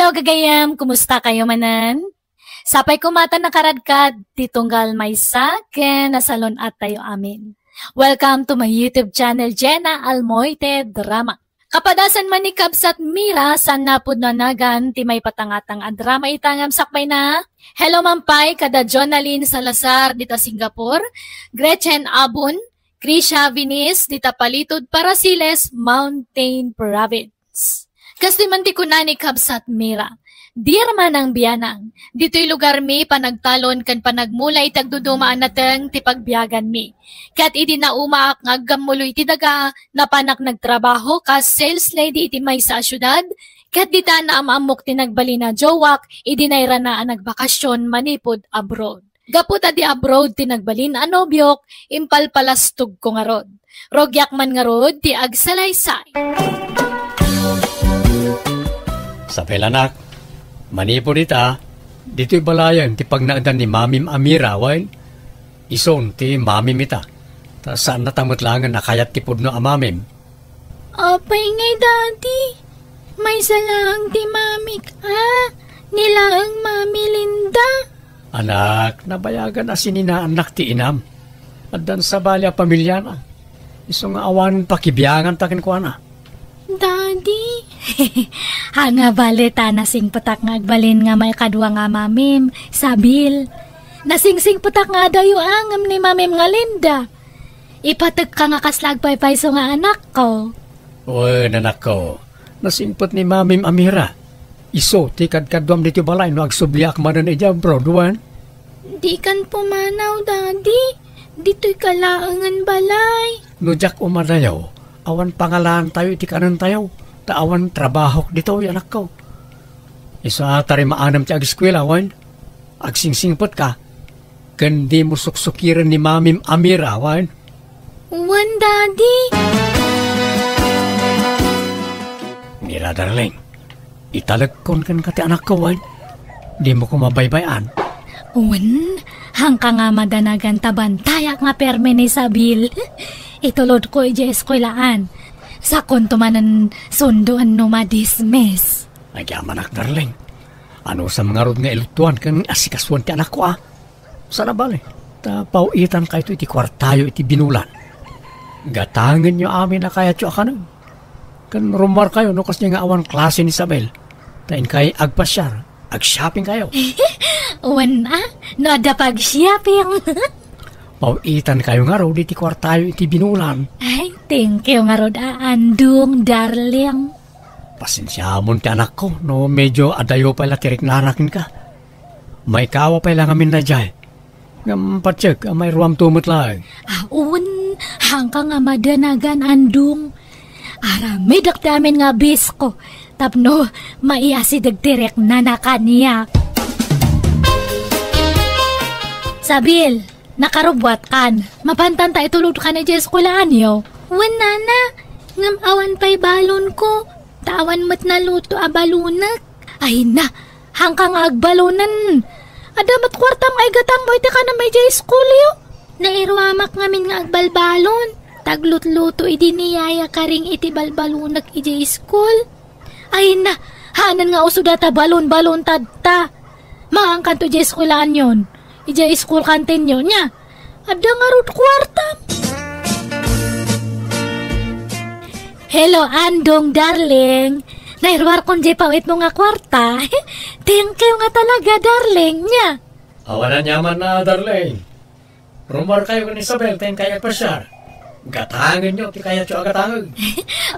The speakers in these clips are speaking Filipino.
Hello gagayam, kumusta kayo manan? Sapay kumata nakaradkad, titunggal may saken na salon at tayo amin. Welcome to my YouTube channel, Jenna Almoite Drama. Kapadasan man ni Kabsat Mira, san napod na nagan, ti may patangatang ang drama itangam sakbay na. Hello mampay, kada Jonaline Salazar, dita Singapore, Gretchen Abun, Krisha Vinis, dita Palitod Parasiles, Mountain Province. Kasi man ti kunani Kabsat Mira. Dear man ang biyanang, dito'y lugar mi panagtalon kan panagmulay tagdudumaan nateng ti pagbiyagan mi. Kat idi na umaak ngaggamuloy ti daga na panak nagtrabaho kas sales lady iti may sa syudad. Kat dita na amamok ti nagbali na jowak, idi na iranaan nagbakasyon manipod abroad. Gaputa di abroad ti nagbalin anobyok, impalpalastog ko nga rod. Rogyak man nga rod ti agsalaysay. Sapel anak, manipod ita, dito'y balayan ti pagnaadan ni Mamim Amira, wain. Ison ti Mamim ita. Ta saan natamutlangan na kayat ti pudno amamim? Apay ngay daddy, may salang ti mamik nilaang Mami Linda. Anak, nabayagan asinina anak ti inam. Addan sa balya pamilya na. Isong awan pakibiyangan takin ko na. Daddy, hanga balita nasing putak nga agbalin nga may kadwa nga mamim, sabil. Nasingsing putak nga dayo angam ni Mamim nga Linda. Ipatag ka nga kaslagpay-pay so nga anak ko. Uy, nanak ko, nasimpot ni Mamim Amira. Iso, tikad-kadwam dito balay no agsubliak manan ija bro, duwan? Di kan pumanaw, Daddy. Dito'y kalaangan balay. Nujak umadayaw, awan pangalan tayo iti kanan tayo. Taawan trabaho dito, anak ko. Isa atari maanam ti agiskwela, wan. Agsingsingpot ka. Kandi mo suksukiran ni Mamim Amira, wan. Wan, Daddy. Mira, darling. Italagkon kan kati anak ko, wan. Di mo ko mabaybayan. Wan, hangka nga madanagan tabantayak nga perme ni Sabil. Itulod ko ije eskwelaan. Sa kontumanan sunduan no madismiss. Ay anak darling. Ano sa mga rod nga ilutuan kan asikaswan ti anak ko Sana bale. Tapauitan kayo iti kwartayo iti binulan. Gatangan nyo amin na kaya tiyo akanan. Kan rumbar kayo no kas niya nga awan klase ni Isabel. Tain kay agpasyar. Ag-shopping kayo. Wana, no ada pag-shopping. Pauitan kayo nga rod iti kwartayo iti binulan. Ay, thank you nga rod andung, darling. Pasensya mo ti anak ko, no medyo adayo pala tirik narakin ka. May kawa pala ngamin na dyan. Ngampatsik, may ruam tumot lang. Hangka nga madanagan andung. Aramid akdamin nga bis ko. Tapno, maiasidag tirik na nakaniyak. Sabil, nakarubwat kan. Mapantan tayo tulod ka na dyan eskulaan yo. Wala na. Ngam awan pa'y balon ko. Tawan mat na luto a balunak. Ay na, hangka nga agbalunan. Adamat kwartam ay gatang mo iti ka na may dyan school yo. Nairwamak ngamin nga agbalbalon. Taglut-luto iti niyaya ka ring iti balbalunak iti school. Ay na, hanan nga usudata balon-balon tadta. Maangkan to dyan eskulaan yon. Ija school kantin yun niya. Ada nga root kwartam. Hello, Andong, darling. Nairwar kong jay pawit mo nga kwarta. Thank you nga talaga, darling niya. Awanan yaman na, darling. Rumbar kayo kan Isabel, tayo kaya pasyar. Gatangan nyo, ti kaya tiyo agatangan.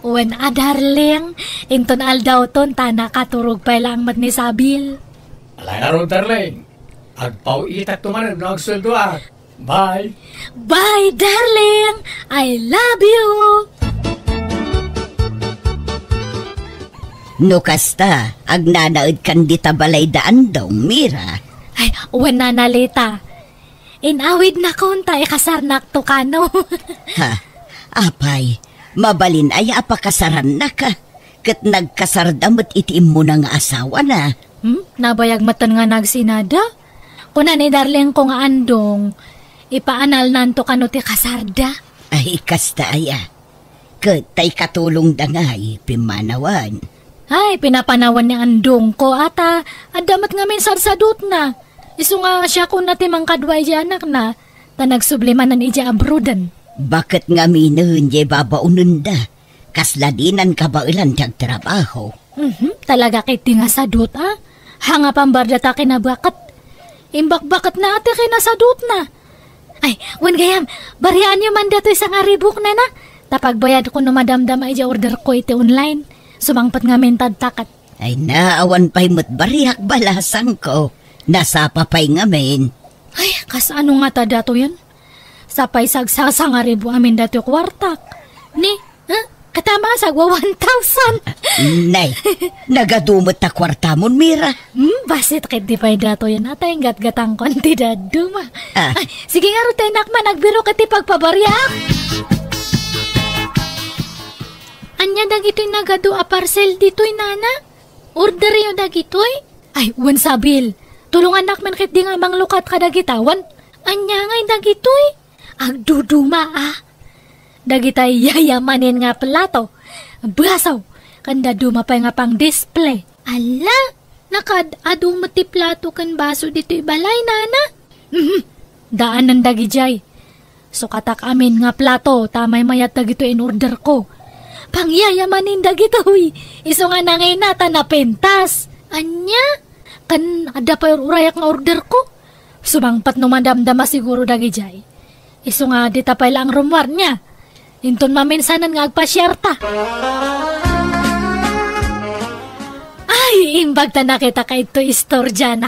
Wan darling. Inton aldaw ton, tana katurog pa lang mat ni Sabil. Alay na ron, darling. Agpauitak tumanan na agsweldo Bye! Bye, darling! I love you! No kasta, agnanaod kan dita balay daan daw, Mira. Ay, wana nalita. Inawid na konta, kasarnak to kano. Ha, apay, mabalin ay apakasaran na ka. Kat nagkasardamot itim mo na nga asawa na. Nabayag matan nga nagsinada? Kuna ni darling ko nga andong, ipaanal nanto kano ti kasarda. Ay, kasta aya. Katay katulong dangay, pimanawan. Ay, pinapanawan ni andong ko ata. Adamat nga min sarsadot na. Isu nga siya kung natimang kadway di anak na. Ta nagsublimanan ija abroadan. Bakit nga minun di babaunan da? Kasladinan ka ba ilan tiyag trabaho? Talaga kay tinga sadot Hanga pambarda ta kinabakat. Imbak-bakat na ate kinasadot na. Ay, wan gayam, bariaan nyo man dato isang aribok na na. Tapagbayad ko no madamdam ay order ko iti online. Sumangpat nga mentad takat. Ay naawan pa'y matbariak balasang ko. Nasapa pa'y ngamin. Ay, kas ano nga ta dato yun? Sapay sagsasang aribo amin dato kwartak. Ni, katama sagwa 1,000. Nay, nagadumot ta kwarta mon, Mira. Basit kit di pa'y dato yun atay gat-gatang konti daduma. Ay, sige nga rin nakman nagbiro kiti pagpabariak. Anya dagito'y nagado a parcel dito'y nana? Order yung dagito'y? Ay, wan sabil. Tulungan nakman kit di nga manglukat ka dagitawan. Anya nga'y dagito'y? Agduduma Dagitay yayamanin nga plato. Basaw, kanda duma pa nga pang display. Ala, nakadadong mati plato kan baso dito'y balay nana. Daanan dagijay. So katak amin nga plato, tamay mayat dagito in order ko. Pangyayamanin dagito'y. Iso nga nangay nata na pentas. Anya, kan ada pa urayak nga order ko. Sumangpat no madamdama siguro dagijay. Iso nga dita pa ilang rumwar niya. Inton maminsanan nga agpasyerta. Ay, imbag ta nakita ka ito store dyan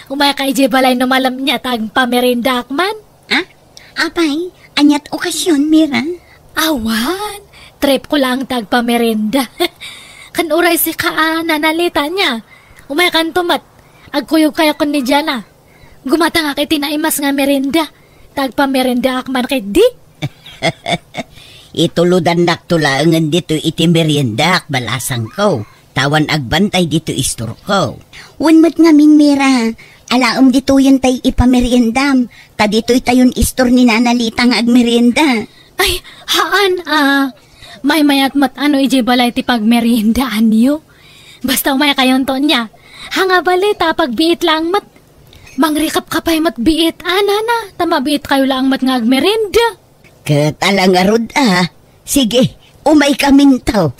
Umaya ka ije balay no malam niya tag pamerinda akman. Apay, anyat okasyon, Mira? Awan, trip ko lang tag pamerinda. Kan uray si kaa nanalita niya. Umaya kan tumat, agkuyog kaya kon ni Jana. Gumata nga kay tinaimas nga merinda. Tag pamerinda akman kay di. Ituludan naktulangan dito iti merienda ak balasang ko. Tawan agbantay dito istor ko. Unmat nga min, Mira. Alaom dito yan tay ipameriendam. Ta dito itayon istor ni nanalita nga agmerienda. Ay, haan may mayat mat ano ije balay ti pagmeriendaan niyo. Basta umaya kayon to niya. Hanga balita pagbiit lang mat. Mangrikap ka pa'y matbiit, nana. Tamabiit kayo lang mat nga agmerienda. Katalangarod Sige, umay kaming tao.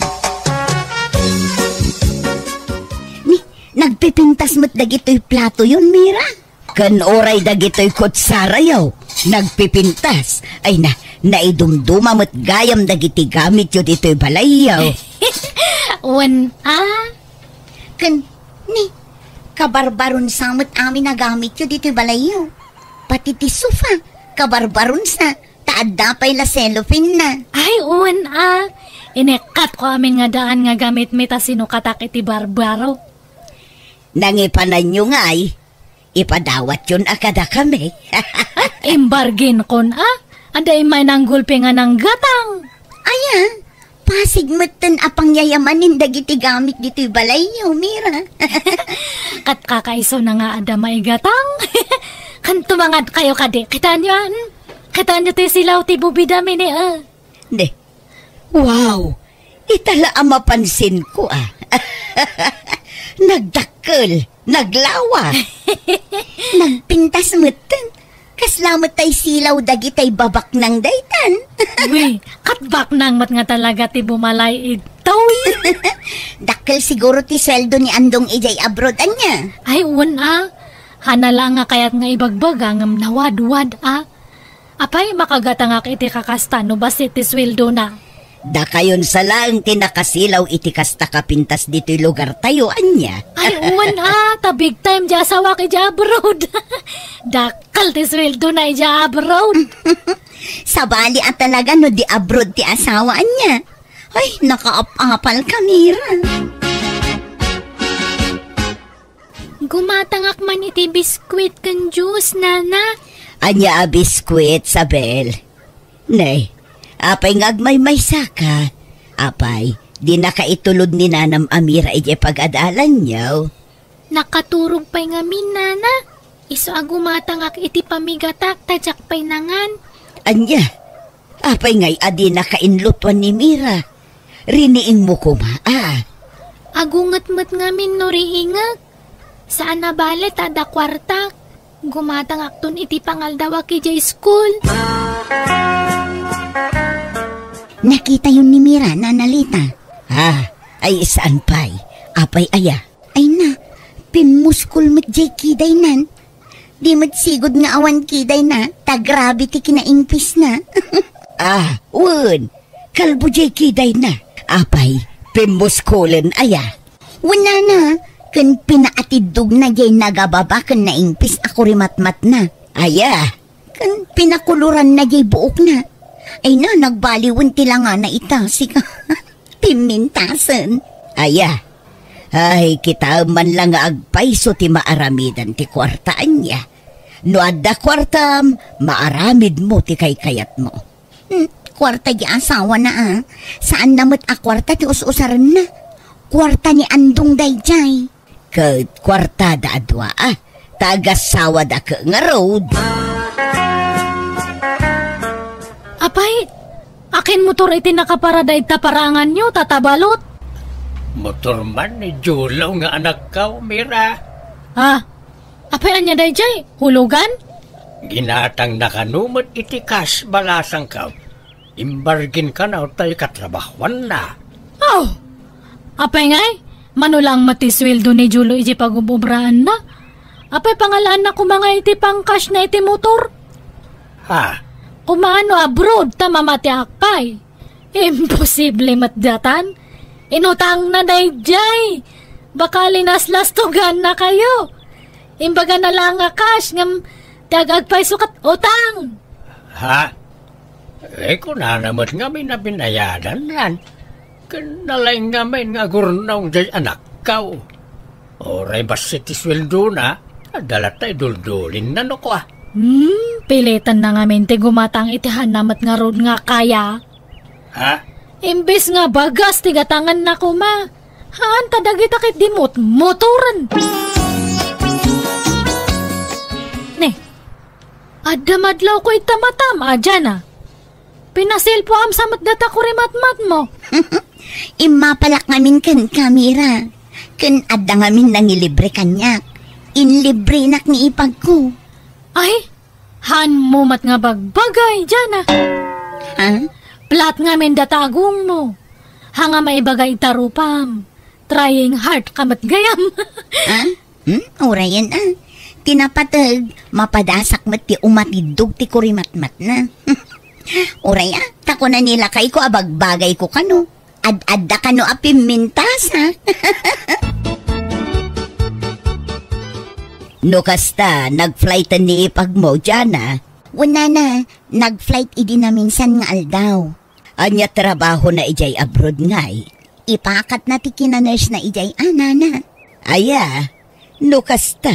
Nagpipintas mo't dagito'y plato yun, Mira. Kan oray dagito'y kutsarayaw. Nagpipintas. Ay naidumduma mo't gayam dagiti gamit yun dito'y balayaw. Kan, kabarbaron sa mo't amin na gamit yun dito'y balayaw. Pati ti sofa, kabarbaron sa taadapay la cellophane na. Ay, inekat ko amin nga daan nga gamit mita sinukatak iti barbaro. Nangipanan nyo nga ay, ipadawat yun akada kami. Imbargin kon Anday may nanggulpi nga ng gatang. Aya, pasig matan apang yayamanin dagiti gamit dito'y balayaw, Mira. Kat kakaiso na nga ada may gatang. Kan tumangad kayo kadi, kita nyo Kita nyo tayo silaw ti bubidami ni De, wow, itala mapansin ko Nagdakkel, naglawa. Nagpintas mutan. Kaslamat tay silaw dagitay babak ng daytan. Uy, katbak nang mat nga talaga ti bumalay ito. Dakkel siguro ti sweldo ni Andong ijay abroad anya. Ay, hanala nga kayat nga ibagbaga ngam nawad-wad Apay makagata nga iti kakasta no basit ti sweldo na. Da kayon sa lang tinakasilaw iti kasta kapintas dito'y lugar tayo, anya. Ay, ta big time di asawa ki di abroad. Dakal ti sweldo na di abroad. Sabali at talaga no di abroad ti asawa, anya. Ay, nakaapapal ka, Mira. Gumatangak man iti biskwit kan juice, nana. Anya biskwit, Sabel. Nay, apay ngagmay may saka. Apay, di nakaitulod ni Nanam Amira iti pag-adalan niyaw. Nakaturog pa'y ngamin, nana. Iso agumatangak iti pamigatak, tajak pa'y nangan. Anya, apay ngay adi nakainlutuan ni Mira. Riniing mo kuma, Agungat-mat ngamin no riingag. Saan na balet ada kwarta? Gumatang akton iti pangaldawa ki jay school. Nakita yun ni Mira na nalita. Ay saan pa'y? Apay aya. Ay na, pimuskul mat jay kiday nan. Di matsigod nga awan kiday na, tagrabe ti kinaingpis na. Wun, kalbo jay kiday na. Apay, pimuskulan aya. Wala na, kan pinaatidog na jay nagababa kan naingpis ako rimatmat na. Aya, kan pinakuluran na jay buok na. Ay na, nagbaliwan tila nga na itasi ka. Pimintasan. Aya, ay kita man lang agpaiso ti maaramidan ti kwartaan niya. No adda kwartam, maaramid mo ti kayat mo. Kwarta di asawa na Saan namot a kwarta ti us-usaran na? Kwarta ni Andong dayjay. Kat kwarta da adwa tagasawa da ka nga road. Apay, akin motor iti nakaparada ita parangan nyo, tatabalot. Motor man ni Julaw nga anak ka, Mira. Apay anya dayjay, hulugan? Ginatang nakanumot iti cash balasang ka. Imbargin ka na o tayo katrabahuan na. Apay ngay, manulang matisweldo ni Julo iti pagububraan na. Apay pangalaan na kumanga iti pang cash na iti motor. Kumano abroad ta mamati akpay. Imposible matdatan. Inutang na dayjay. Baka linaslas-tugan na kayo. Imbaga na lang nga cash ngam tagagpay sukat utang. Kung nanamot nga may nabinayadan yan. Kanalay nga may nga gurnaw jay anak ka. Oray basit isweldo na, dala tayo duldulin na no ko Pilitan na nga mente gumatang itihan namat nga road nga kaya. Imbes nga bagas tigatangan na kuma. Haan tadagita kit di motoran. Ne, adamadlaw ko itamatam dyan Pinasil po am samat data ko rimatmat mo. Imapalak ngamin kan kamera. Kan adda ngamin nangilibre kanyak. Inlibre nak ni ipag ko. Ay, han mo mat nga bagbagay dyan Plat ngamin datagong mo. Hanga maibagay tarupam. Trying hard kamat gayam. Orayan Tinapatag, mapadasak mat ti umatidog ti kurimatmat na. Oraya, tako na nila kay ko abagbagay ko kano. Ad-adda kano apimintas No kasta, nag-flightan ni ipag mo dyan Wala na, nag-flight idi na minsan nga aldaw. Anya trabaho na ijay abroad ngay. Ipakat na ti kinaners na ijay anana. Aya, no kasta,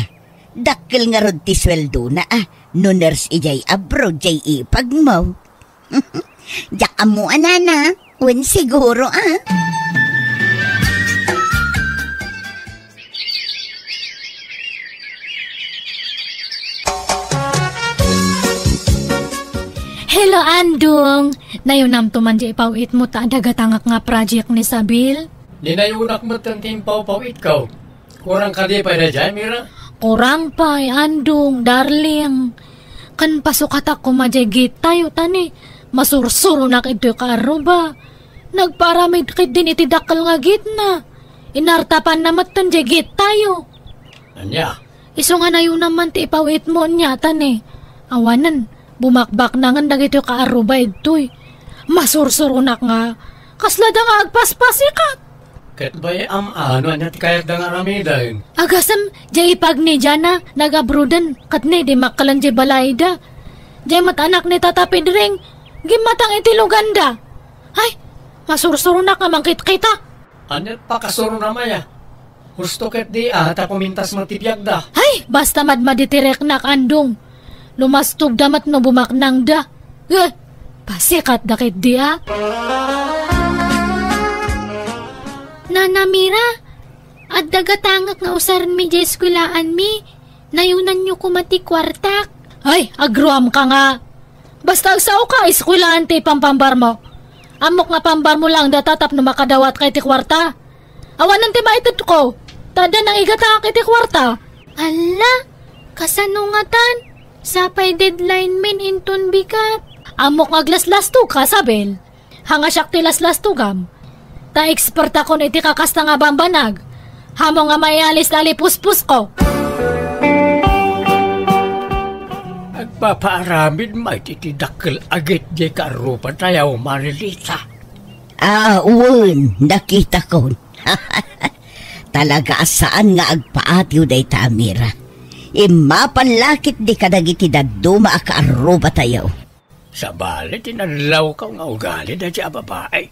dakil nga rod ti sweldo na no nurse ijay abroad jay ipag mo. Diyak mo anana, wen siguro Hello, Andong. Nayunam tuman di ipawit mo ta dagatangak nga project ni Sabil. Di nayunak mo tanting pawit ka. Kurang ka di pa na dyan, Mira? Kurang pa, Andong, darling. Kan pasukat ako majagit tayo, tani. Masursuro na kito karo ba? Nagparamid kit din iti dakal nga gitna. Inartapan na matan jagit tayo. Anya? Iso nga na yun naman ti ipawit mo niya, tani. Awanan. Bumakbak na nga dagito kaaruba ito'y. Masursurunak nga. Kaslada nga agpaspasikat. Kat ba'y ano ti kayak da nga ramidan? Agasam, jay ipag ni Jana, nagabrudan, kat ni di makalan jay balayda. Jay matanak ni tatapid ring, gimatang itiluganda. Ay, masursurunak nga mangkit kita. Anyat pa kasuro na maya. Gusto kat di ta kumintas matibiyag da. Ay, basta madmaditirek nak Andong. Lumastog damat no bumaknang da. Pasikat dakit di Nana Mira, at dagatangak nga usaran mi jay eskulaan mi, nayunan nyo kumati kwartak. Ay, agruam ka nga. Basta agsaw ka, eskulaan ti pampambar mo. Amok nga pambar mo lang datatap no makadawat kay ti kwarta. Awan ti maitid ko. Tada nang igatak iti kwarta. Ala, kasanungatan. Sapay deadline min inton bigat. Amok nga glas-lasto ka, Sabel. Hanga siyak ti las-lastugam. Ta expert ako iti kakasta nga bambanag. Hamo nga mayalis lali puspus ko. Agpapaaramid may titidakkel agit di karupan tayo, Marilita. Uwan, nakita ko. Talaga saan nga agpaatyo day Tamira. Imapanlakit di kadagiti daduma akaaruba tayo. Sa bali, tinadlaw ka nga ugali na siya babae.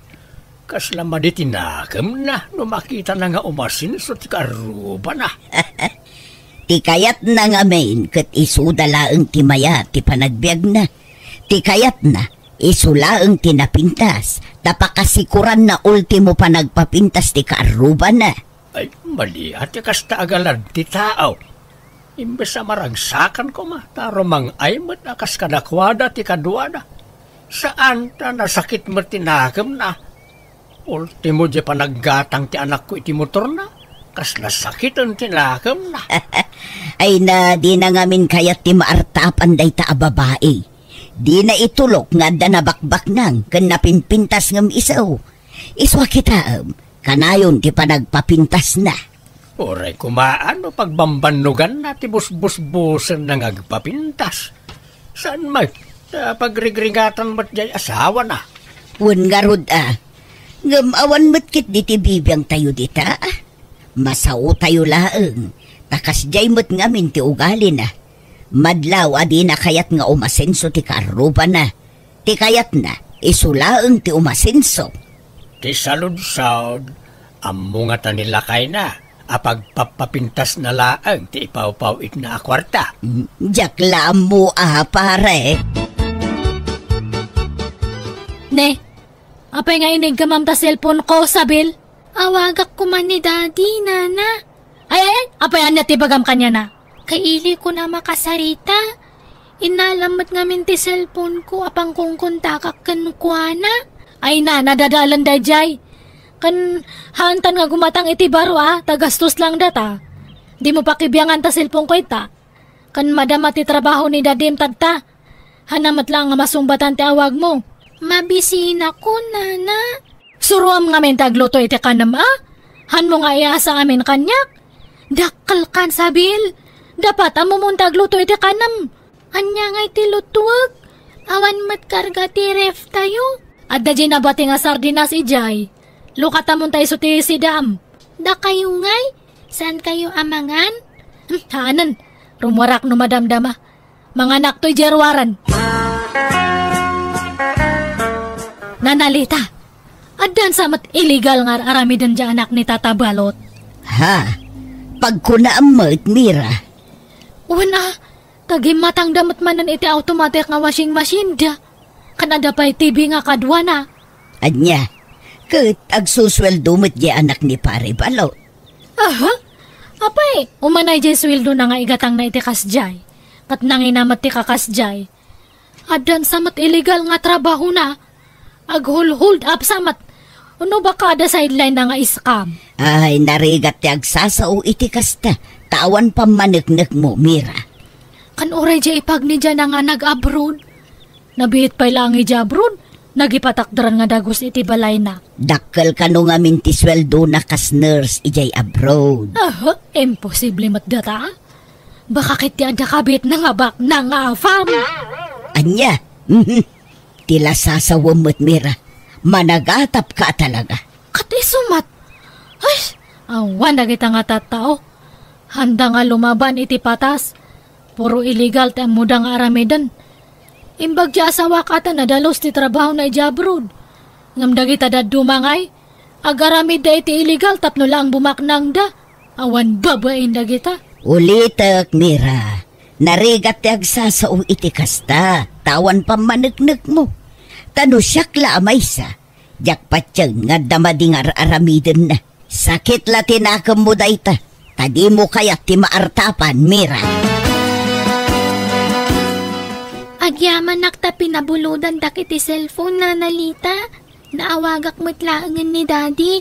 Kaslama di tinagam na, makita na nga umasin so ti karuba na. Ti kayat na nga main, kat isudala ang timaya, ti panagbiag na. Ti kayat na, isula ang tinapintas, tapakasikuran na ultimo pa nagpapintas ti kaaruba na. Ay, mali at kasta agalan ti tao. Imbes na maragsakan ko taro mang ay mat akas kadakwada ti kadwada. Saan ta nasakit mo tinagam na? Ultimo di panaggatang ti anak ko iti motor na. Kas nasakit ang tinagam na. Ay na di na ngamin kayat ti maartapan day ta babae. Di na itulok nga da nabakbak nang kan napinpintas ngam isaw. Iswa kita kanayon ti panagpapintas na. Oray kumaan o pagbambanugan na ti busbus-busan na ngagpapintas. Saan may pagrigringatan mo't jay asawa na? Wan nga rod ngamawan mo't kit di ti bibiyang tayo dita. Masao tayo laeng. Takas jay mo't ngamin ti ugali na. Madlaw adi na kayat nga umasenso ti karuba na. Ti kayat na isulaeng ti umasenso. Ti salud-saud, amo nga tanilakay na, apagpapapintas na laang ti ipaw-pawit na akwarta. Jakla mo pare. Ne, apay nga inig ka mam ta cellphone ko, Sabil? Awagak ko man ni Daddy, Nana. Ay, apay anya ti bagam kanya na. Kaili ko na makasarita. Inalamat ngamin ti cellphone ko, apang kung kontakak kanukwana. Ay na, nadadalan da jay. Kan hantan nga gumatang iti baro tagastos lang data. Di mo pa kibiyangan ta cellphone ko ita. Kan madama ti trabaho ni dadim tagta. Hanamat lang nga masumbatan ti awag mo. Mabisina ko, Nana. Suruam nga men tagluto iti kanam Han mo nga iasa amin kanyak. Dakal kan, Sabil. Dapat amo mong tagluto iti kanam. Anya nga iti lutuag. Awan mat karga ti ref tayo. At da na bati nga sardinas ijay. Lukata mo tayo suti si Dam. Da kayo ngay? Saan kayo amangan? Haanan, rumwarak no madamdama. Mga anak to'y jerwaran. Nanalita, adan samat illegal nga aramidan dya anak ni Tata Balot. Ha? Pagkunaan mo Mira. Una, kagimatang damat manan iti automatic nga washing machine da. Kanada pa'y TV nga kadwa na. Anya, kat agsusweldo mo't di anak ni Pare Balot. Aha? Apay, umanay jay sweldo na nga igatang na iti kasjay. Kat nanginamat ti kakasjay. Adan samat illegal nga trabaho na. Hold up samat. Ano ba kada sideline na nga iskam? Ay, narigat ti agsasao iti kasta. Tawan pamanagnak mo, Mira. Kan oray jay ipag ni dyan nga nag-abroad. Nabihit pa'y lang abroad. Nagipatakdaran nga dagos iti balay na. Dakkel ka no nga mintisweldo na kas nurse ijay abroad. Imposible matdata. Baka kiti ada kabit na nga bak na nga fam. Anya, tila sasawam mo't Mira. Managatap ka talaga. Kati sumat. Ay, awan na kita nga tatao. Handa nga lumaban iti patas. Puro illegal ta muda nga aramidan. Imbag di asawa kata nadalos ti trabaho na ijabrod. Ngamda kita da dumangay. Agaramid da iti illegal tapno lang bumaknang da. Awan babain da kita. Ulitak, Mira. Narigat ti agsasao iti kasta. Tawan pamanagnak mo. Tano siyakla amaysa. Jak patyang nga damading aramidin na. Sakit la tinakam mo da ita. Tadi mo kaya ti maartapan, Mira. Agyaman nakta pinabuludan dakiti cellphone na Nalita. Naawagak matlaangan ni Daddy.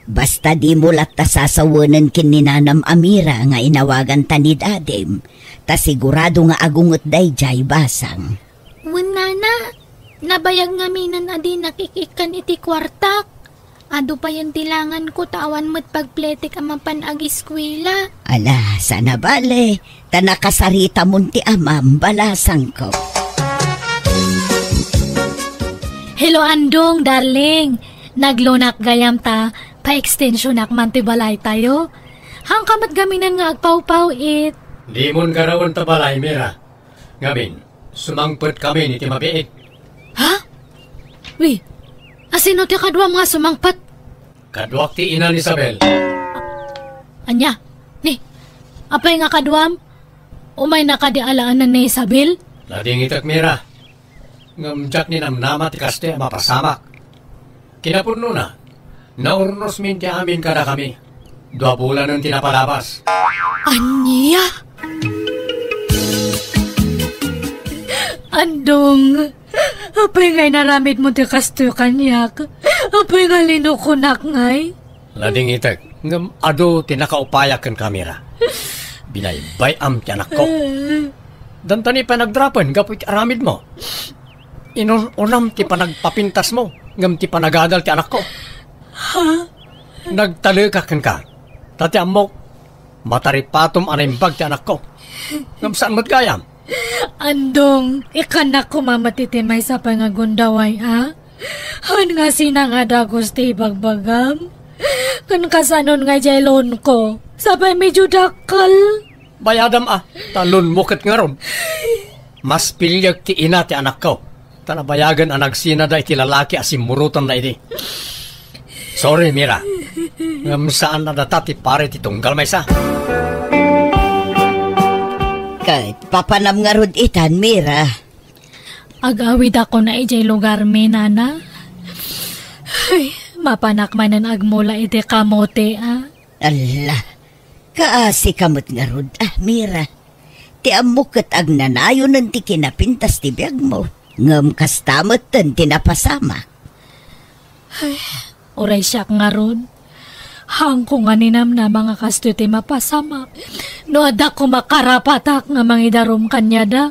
Basta di mo lat ta sasawanan kin ni Nanam Amira nga inawagan ta ni Dadem, ta sigurado nga agungot dayjay basang. Nana, nabayag nga minan adi nakikikan iti kwartak. Ado pa yung tilangan ko tawan mo't pagpletik ang mapanag-eskwela. Ala, sana bale, ta nakasarita mon ti amam balasang ko. Hello Andong, darling. Naglunak gayam ta, pa-extensionak man ti balay tayo. Hangkamat gaminan nga agpaw-paw it. Di mon garawan ta balay, Mira. Ngamin, sumangpet kami ni ti mabiik. Ha? Wi, asino ti kadwa mga sumangpat? Kadwak ti ina ni Isabel. Anya, ni, apay nga kadwam? Umay nakadialaanan ni Isabel? Lading itak, Mira. Ngamjak ni namnama ti kaste mapasamak. Kinapuno na, naurnos min ti amin kada kami. 2 bulan ang tinapalabas. Anya? Andong, apay ngay naramid mo ti kasto kanyak. Apay nga linukunak ngay. Lading itak, ngam ado tinakaupayak kan kamera. Binaybay am ti anak ko. Dantani pa nagdrapan, gapoy ti aramid mo. Inunam ti panagpapintas mo, ngam ti panagadal ti anak ko. Ha? Nagtalikakan ka. Tati amok, mataripatom anaimbag ti anak ko. Ngam saan mo't gayam? Andong, ikanak ko mamatitimay sa pangagundaway, ha? Han nga sinang adagos ti bagbagam? Kan kasanon nga jaylon ko, sabay medyo dakal. Bayadam talon mukit nga ron. Mas pilyag ti ina ti anak ko. Tanabayagan ang nagsina da iti lalaki asimurutan na iti. Sorry, Mira. Ngam saan na data ti pare ti tunggal may sa. Kahit papanam nga rod itan, Mira. Agawid ako na ijay lugar mi, Nana. Ay, mapanakmanan agmula iti kamote, ah. Ala, kaasi kamot nga rod, Mira. Ti amukot ag nanayon ng ti kinapintas ti biyag mo. Ngam kastamot ten tinapasama. Ay, oray siya nga ron. Hangko nga ninam na mga kasto ti mapasama. No ada ko makarapatak nga mangidarom kanya da.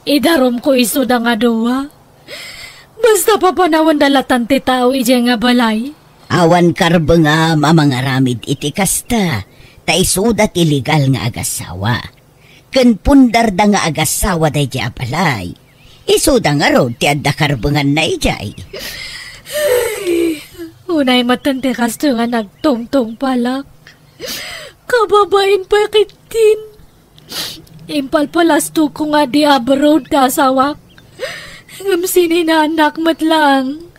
Idarom ko iso da nga duwa. Basta papanawan dalatan ti tao ije nga balay. Awan karba nga mamangaramid iti kasta. Ta isudat illegal nga agasawa. Ken pundar da nga agasawa da ije balay. Isuda nga ro ti adda karbangan na ijay. Unay matante kasto nga nagtungtong palak. Kababain pa kitin. Impal palasto ko nga di abroad kasawak. Ngam sininanak matlang.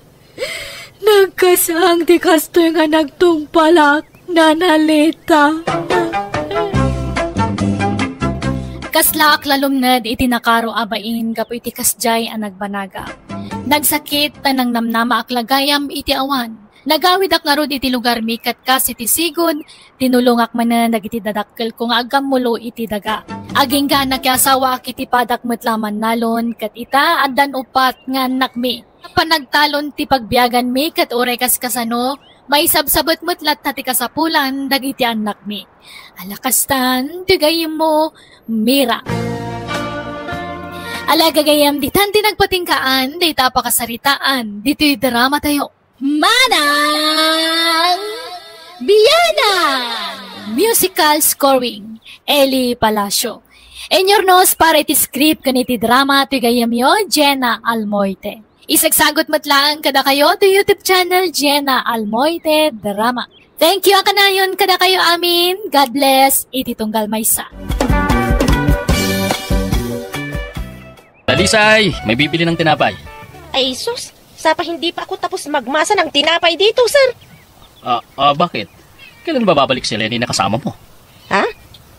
Nagkasang ti kasto nga nagtung palak na nalita. Kaslak lalumnad iti nakaro abain kapo iti kasjay ang nagbanaga. Nagsakit tanang namnama aklagayam iti awan. Nagawid ak nga rod iti lugar mikat kas iti sigon, tinulongak man na nagiti dadakkel kung agam mulo iti daga. Aging ga nakyasawa ak iti padak metlaman nalon, kat ita adan upat nga nakmi. Panagtalon ti pagbiagan mi kat oray kas kasano, may sabsabot metlat na ti kasapulan, dagiti anak mi. Alakastan, tigayim mo, Mira. Alagagayam ditan ti nagpatingkaan, di tapakasaritaan, dito'y drama tayo. Manang Biyanan! Musical scoring, Eli Palacio. Enyornos para iti script kaniti drama ti gayamyo, Jenna Almoite. Isagsagot matlaan kada kayo to YouTube channel Jenna Almoite Drama. Thank you akanayon kada kayo amin. God bless. Iti tunggal maysa. Dalisay, may bibili ng tinapay. Ay sus, sapa hindi pa ako tapos magmasa ng tinapay dito, sir. Bakit? Kailan ba babalik si Lenny na kasama mo? Ha?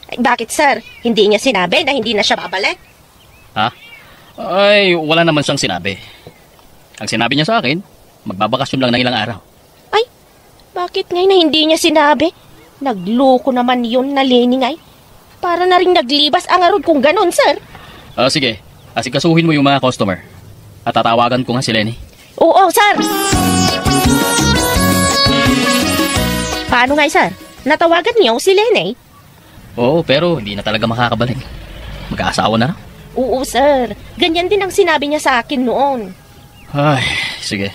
Ay, bakit, sir? Hindi niya sinabi na hindi na siya babalik? Ha? Ay, wala naman siyang sinabi. Ang sinabi niya sa akin, magbabakasyon lang ng ilang araw. Ay, bakit ngayon na hindi niya sinabi? Nagloko naman yun na Lenny ngay. Para na rin naglibas ang arod kung ganon, sir. Sige, asikasuhin mo yung mga customer. At tatawagan ko nga si Lenny. Oo, sir. Paano nga, sir? Natawagan niyo si Lene? Oo, pero hindi na talaga makakabalik. Mag-aasawa na. Oo, sir. Ganyan din ang sinabi niya sa akin noon. Ay, sige.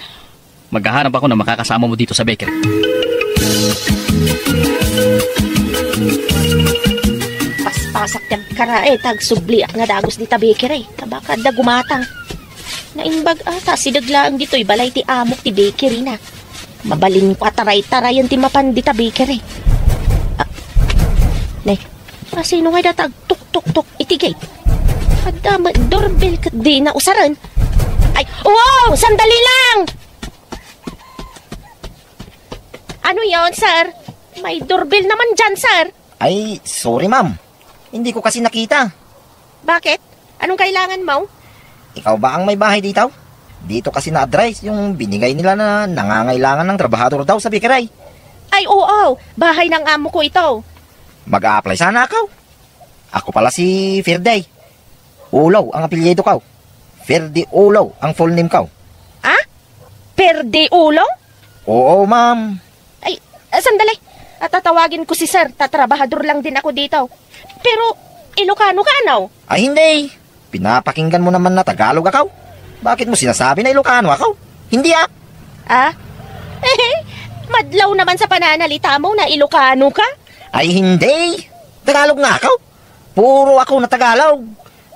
Maghahanap ako na makakasama mo dito sa bakery. Paspasak tag karae, tag subliak nga dagos di bakery. Tabakad da gumatang. Naimbag ata, sidaglaang dito'y balay ti amok ti bakery na. Mabalin ko ataray-tarayan ti mapan di bakery. Nay, sino nga datag tuk-tuk-tuk itigay? Adama, doorbell ka di na usaran. Ay, wow! Sandali lang! Ano yon, sir? May doorbell naman dyan, sir. Ay, sorry ma'am. Hindi ko kasi nakita. Bakit? Anong kailangan mo? Ikaw ba ang may bahay dito? Dito kasi na-address yung binigay nila na nangangailangan ng trabahador daw sa bakery. Ay, oo. Bahay ng amo ko ito. Mag-a-apply sana ako. Ako pala si Ferday. Ulaw ang apelyido ko. Ferdi Ulaw ang full name ko. Ah? Perde ulo? Oo, ma'am. Ay, sandali. Tatawagin ko si sir. Tatrabahador lang din ako dito. Pero, Ilocano ka, ano? Ay, hindi. Pinapakinggan mo naman na Tagalog ako. Bakit mo sinasabi na Ilocano ako? Hindi ah. Ah? Madlaw naman sa pananalita mo na Ilocano ka? Ay, hindi. Tagalog nga ako. Puro ako na Tagalog.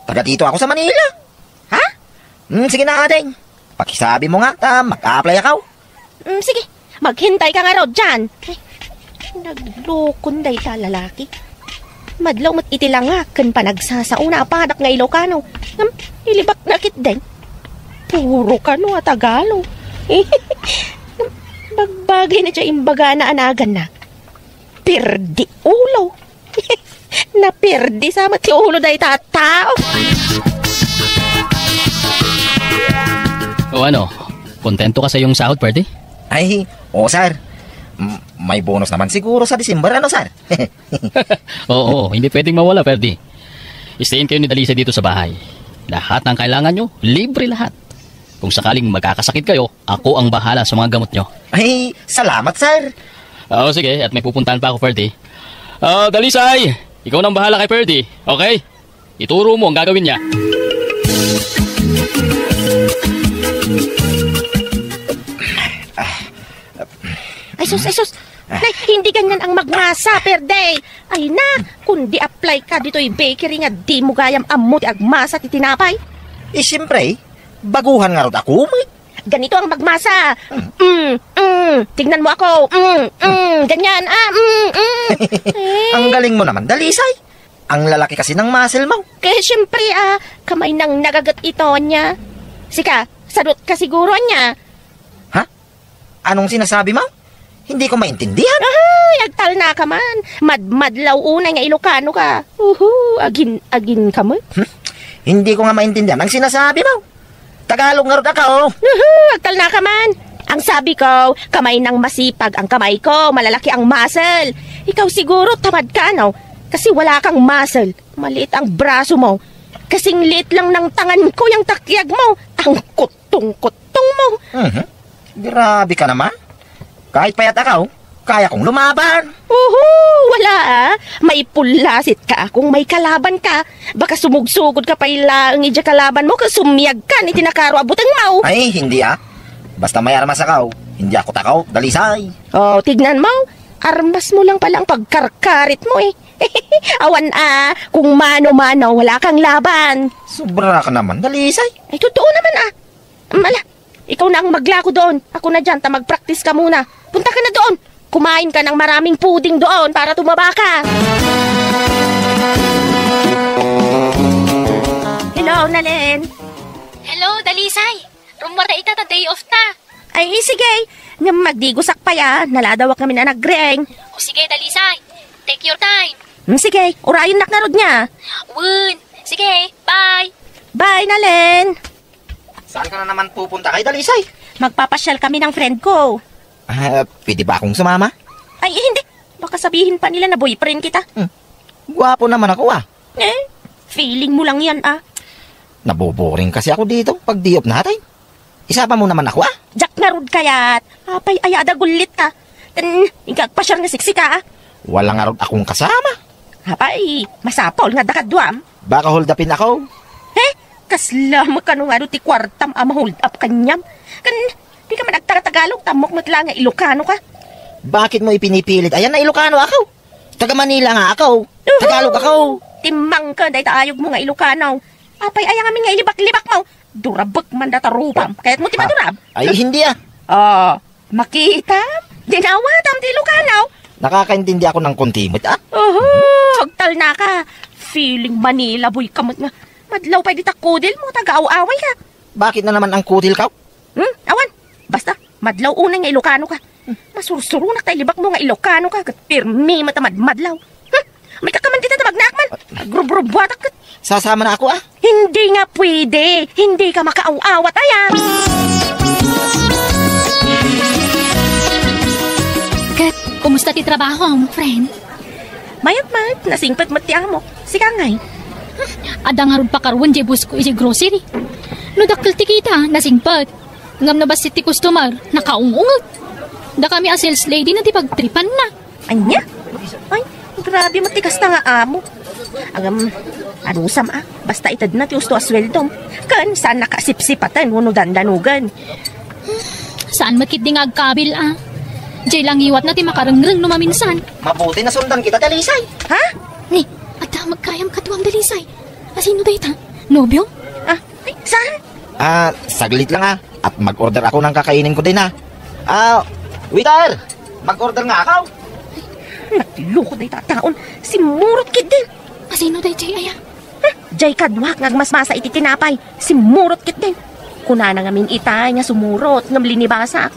Taga dito ako sa Manila. Ha? Sige na, adeng. Pakisabi mo nga, mag-a-apply ako. Sige, maghintay ka nga raw dyan. Naglukon day ta lalaki. Madlaw mat itilangakan pa nagsasauna apadak nga Ilocano. Ilibak na kit din. Puro ka no Tagalog. Bagbagay na siya imbaga na anagan na. Perdi ulo. Na perdi sa mati ulo day tatao. O ano, kontento ka sa iyong sahod, Ferdy? Ay, sir. May bonus naman siguro sa December, ano, sir? Oo, hindi pwedeng mawala, Ferdy. Istayin kayo ni Dalisa dito sa bahay. Lahat ng kailangan nyo, libre lahat. Kung sakaling magkakasakit kayo, ako ang bahala sa mga gamot nyo. Ay, salamat, sir. Oo, sige, at may pupuntahan pa ako, Ferdy. Dalisay, ikaw nang bahala kay Ferdy, okay? Ituro mo ang gagawin niya. Ay sus. Nay, hindi ganyan ang magmasa per day. Ay na, kundi apply ka dito'y bakery nga di mo gayam amot agmasa ti tinapay. Siyempre, baguhan nga rin ako. Ganito ang magmasa. Tignan mo ako. Ganyan. Ang galing mo naman, Dalisay. Ang lalaki kasi ng muscle mo. Kaya siyempre, kamay nang nagagat ito niya. Sika, sadot ka siguro niya. Ha? Anong sinasabi mo? Hindi ko maintindihan. Ay, agtal na ka man. Madlaw unay nga Ilocano ka. Agin ka man. Hindi ko nga maintindihan ang sinasabi mo. Tagalog nga rin ako. Agtal na ka man. Ang sabi ko, kamay nang masipag ang kamay ko, malalaki ang muscle. Ikaw siguro tamad ka, no? Kasi wala kang muscle. Maliit ang braso mo. Kasing liit lang ng tangan ko yung takyag mo. Ang kutong-kutong mo. Grabe ka naman. Kahit payat ako, kaya kong lumaban. Wala May pulasit ka kung may kalaban ka. Baka sumugsugod ka pa ilang idya kalaban mo, kasumiyag ka ni tinakaro abutang mau. Ay, hindi Basta may armas ako, hindi ako takaw, Dalisay. Tignan mo. Armas mo lang pala ang pagkarkarit mo eh. Awan kung mano-mano, wala kang laban. Sobra ka naman, Dalisay. Ay, totoo naman Mala, ikaw na ang maglako doon. Ako na dyan, mag-practice ka muna. Punta ka na doon. Kumain ka ng maraming puding doon para tumaba ka. Hello, Nalen. Hello, Dalisay. Rumara ita ta day off ta. Ay, sige. Nga magdigusak pa ya. Naladawak kami na nagreeng. O sige, Dalisay. Take your time. Sige, urayon naknarod niya. Wun. Sige, bye. Bye, Nalen. Saan ka na naman pupunta kay Dalisay? Magpapasyal kami ng friend ko. Pwede ba akong sumama? Ay, hindi. Baka sabihin pa nila na boyfriend kita. Gwapo naman ako Feeling mo lang yan Naboboring kasi ako dito pag diop natin. Isama mo naman ako Jack narud kayat. Apay ayada gulit ka. Igagpasyar nga siksika, Wala nga ron akong kasama. Hapay, masapol nga dakadwam. Baka hold upin ako. Kasla mo ka nung ti kwartam hold up kanyam. Di ka man nagtatagalog, tamok mo't lang nga Ilocano ka. Bakit mo ipinipilit? Ayan na Ilocano ako. Taga Manila nga ako. Tagalog ako. Timang ka, dahi taayog mo nga Ilocano. Apay, ayang amin nga ilibak-libak mo. Durabak man datarupam. Kaya't mo timadurab. Ay, hindi ah. Makita? Dinawatam ti Ilocano. Nakakaintindi ako ng kontimot ah. Hagtal na ka. Feeling Manila boy kamot nga. Madlaw pa di takudil mo, taga-away ka. Bakit na naman ang kutil ka? Awan, basta, madlaw unay nga Ilocano ka. Masursurunak tayo libak mo nga Ilocano ka. Pirmi matamad madlaw. May kakaman dito na magnakman. Grub-grub-watak ka. Sasama na ako ah. Hindi nga pwede. Hindi ka makaaw-awat ayan. Kat, kumusta ti trabaho mo, friend? Mayat-mayat, nasingpat mo tiya mo. Sika ngay. Ada nga ron pa karuan di bus ko isi grocery. No dakil ti kita, nasingpat. Ngam na ba si ti customer, nakaungungot. Da kami a sales lady na ti pagtripan na. Anya? Ay, grabe mo tikas na nga amo. Anusam basta itad na ti usto asweldom. Kan, saan nakasipsipatan, wano dandanugan. Saan makit di nga agkabil Jay lang iwat na ti makarangrang numaminsan. Mabuti na sundan kita, Dalisay. Ha? Ni, at magkayam katuwang dalisay. Asino dahi ta? Nobyo? Ay, saan? Saglit lang ah. At mag-order ako ng kakainin ko din ah. Waiter! Mag-order nga ako. Natiloko dahi tataon. Si Murot Kid din. Asino dahi Jay aya? Jay kadwak ngagmasmasa iti tinapay. Si Murot Kid din. Kuna na ngamin itay nga sumurot ngam linibasak.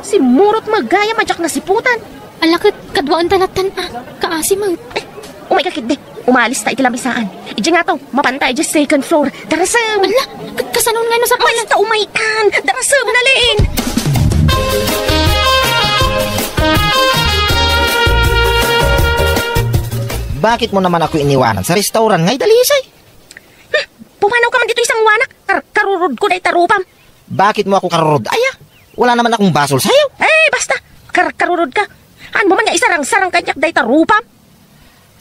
Si Murot magaya madyak na siputan. Alakit kadwaan talatan kaasi mo. Umay ka Kid din. Umalis tayo kilamisaan. Iji nga to, mapantay dyan second floor. Darasam! Ala, kasanon nga no sa pala. Basta umay kan! Darasam na liin! Bakit mo naman ako iniwanan sa restaurant ngay, Dalisay? Pumanaw ka man dito isang wanak. Karurod ko dahi tarupam. Bakit mo ako karurod? Aya, wala naman akong basol sa'yo. Basta, karurod ka. Ano mo man nga isarang-sarang kanyak dahi tarupam?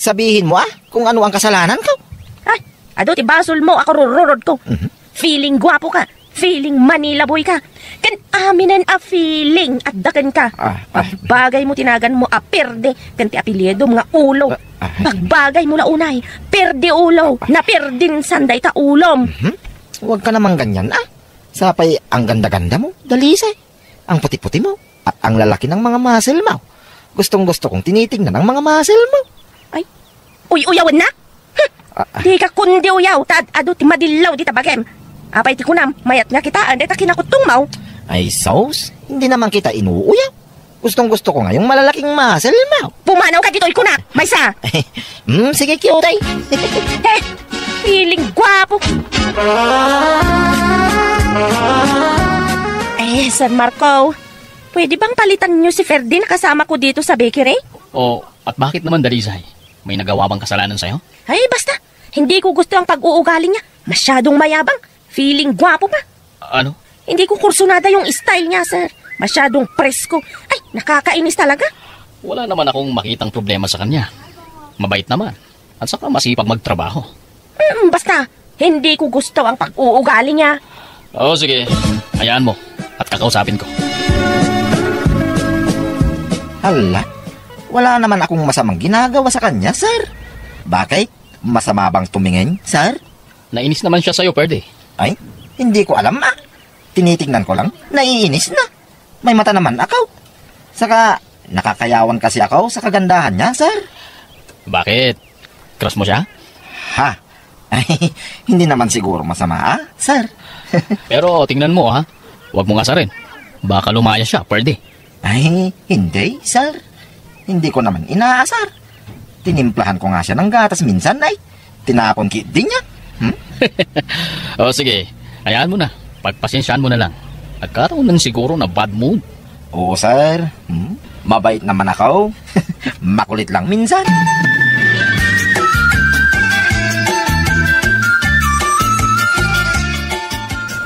Sabihin mo kung ano ang kasalanan ko. Ado ti basol mo, ako rururod ko. Feeling gwapo ka. Feeling Manila boy ka. Kan aminan feeling at dakan ka. Pagbagay mo tinagan mo perde. Kan ti apelyido mga ulo. Pagbagay mo launay, perde ulo. Na perdin sanday ta ulom. Huwag ka naman ganyan Sapay ang ganda-ganda mo, Dalisay. Ang puti-puti mo. At ang lalaki ng mga muscle mo. Gustong-gusto kong tinitingnan ang mga muscle mo. Uyawan na? Di ka kundi uyaw. Ado ti madilaw di tabagem. Apay ti kunam, mayat nga kitaan. Deta kinakutong mau. Ay, sauce. Hindi naman kita inuuyaw. Gustong-gusto ko nga yung malalaking muscle mo. Pumanaw ka dito, ikuna. Maysa. Sige, cute. Feeling gwapo. San Marco. Pwede bang palitan niyo si Ferdy na kasama ko dito sa bakery? At bakit naman, Dalisay? May nagawa bang kasalanan sa'yo? Ay, basta. Hindi ko gusto ang pag-uugali niya. Masyadong mayabang. Feeling gwapo pa. Ano? Hindi ko kursunada yung style niya, sir. Masyadong presko. Ay, nakakainis talaga. Wala naman akong makitang problema sa kanya. Mabait naman. At saka masipag magtrabaho. Basta, hindi ko gusto ang pag-uugali niya. Sige. Hayaan mo. At kakausapin ko. Hala, wala naman akong masamang ginagawa sa kanya, sir. Bakit? Masama bang tumingin, sir? Nainis naman siya sa'yo, Perde. Ay, hindi ko alam Tinitingnan ko lang, naiinis na. May mata naman ako. Saka, nakakayawan kasi ako sa kagandahan niya, sir. Bakit? Crush mo siya? Ay, hindi naman siguro masama, sir. Pero tingnan mo, Huwag mo nga rin. Baka lumaya siya, Perde. Ay, hindi, sir. Hindi ko naman inaasar. Tinimplahan ko nga siya ng gatas minsan, tinapon din niya. Sige. Hayaan mo na. Pagpasensyaan mo na lang. Nagkaroon man siguro na bad mood. Oo, sir. Mabait naman ako. Makulit lang minsan.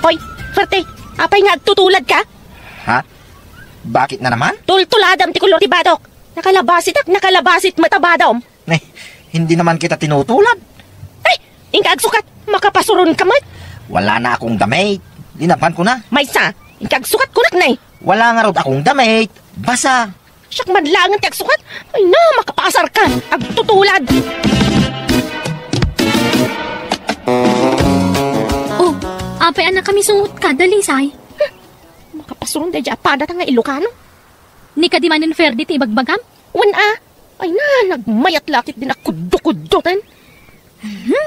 Hoy, Ferte, apay nga tutulad ka? Bakit na naman? Tultuladam ti kulor ti badok. Nakalabasit matabadam. Hindi naman kita tinutulad. Ay, ingkag sukat, makapasuron ka mat. Wala na akong damit. Linaban ko na. Maysa, ingkag sukat kunak na eh. Wala nga rod akong damit. Basa. Siyak madlangan ti agsukat. Ay na, makapasar ka. Agtutulad. Oh, apay anak kami suot ka, Dalisay. Makapasuron da dya padat nga Ilocano. Ni ka di manin Ferdi ti ibagbagam? Ay na, nagmayat lakit din akuddo-kuddotan.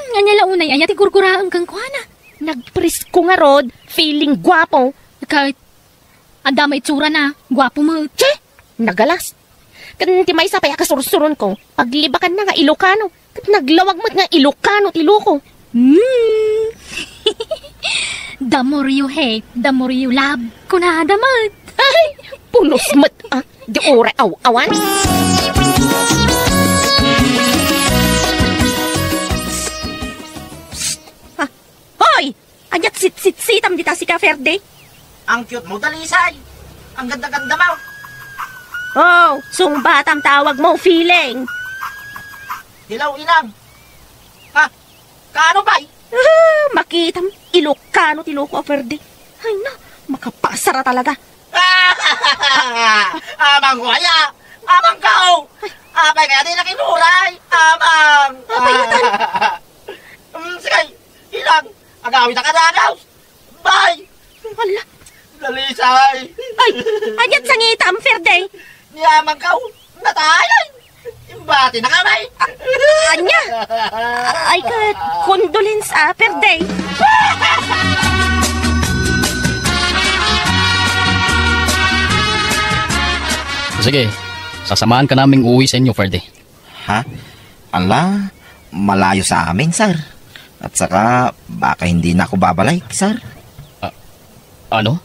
Nganya launay ayat igurguraan kang kuhana. Nagpresko nga rod, feeling gwapo. Kahit adama itsura na, gwapo mo. Che, nagalas. Kan ti may sapay akasursuron ko, paglibakan na nga Ilocano. Kat naglawag mo't nga Ilocano ti Iloco. The more you hate, the more you love. Kunadamat. Ay, punos mat di ore aw-awan. Hoy! Anyat sit-sit-sitam dita si Kaferde. Ang cute mo, Dalisay. Ang ganda-ganda mo. Oh, sungbatam tawag mo, feeling. Hilaw, inang. Ha? Kaano ba? Makitam, Ilocano ti Iloco Ferde. Ay na, makapasara talaga. Amang waya. Amang kao. Abay kaya di nakinuray. Amang. Apayutan. Sige, ilang. Agawin na kadagaw. Bye. Wala. Dalisay. Ay, anyat sangitam, Ferde. Niyamang kao. Natayan. Imbati na kamay. Anya? Ay, condolence, Ferde. Sige, sasamahan ka naming uuwi sa inyo, Ferdy. Ha? Ala, malayo sa amin, sir. At saka, baka hindi na ako babalik, sir. Ano?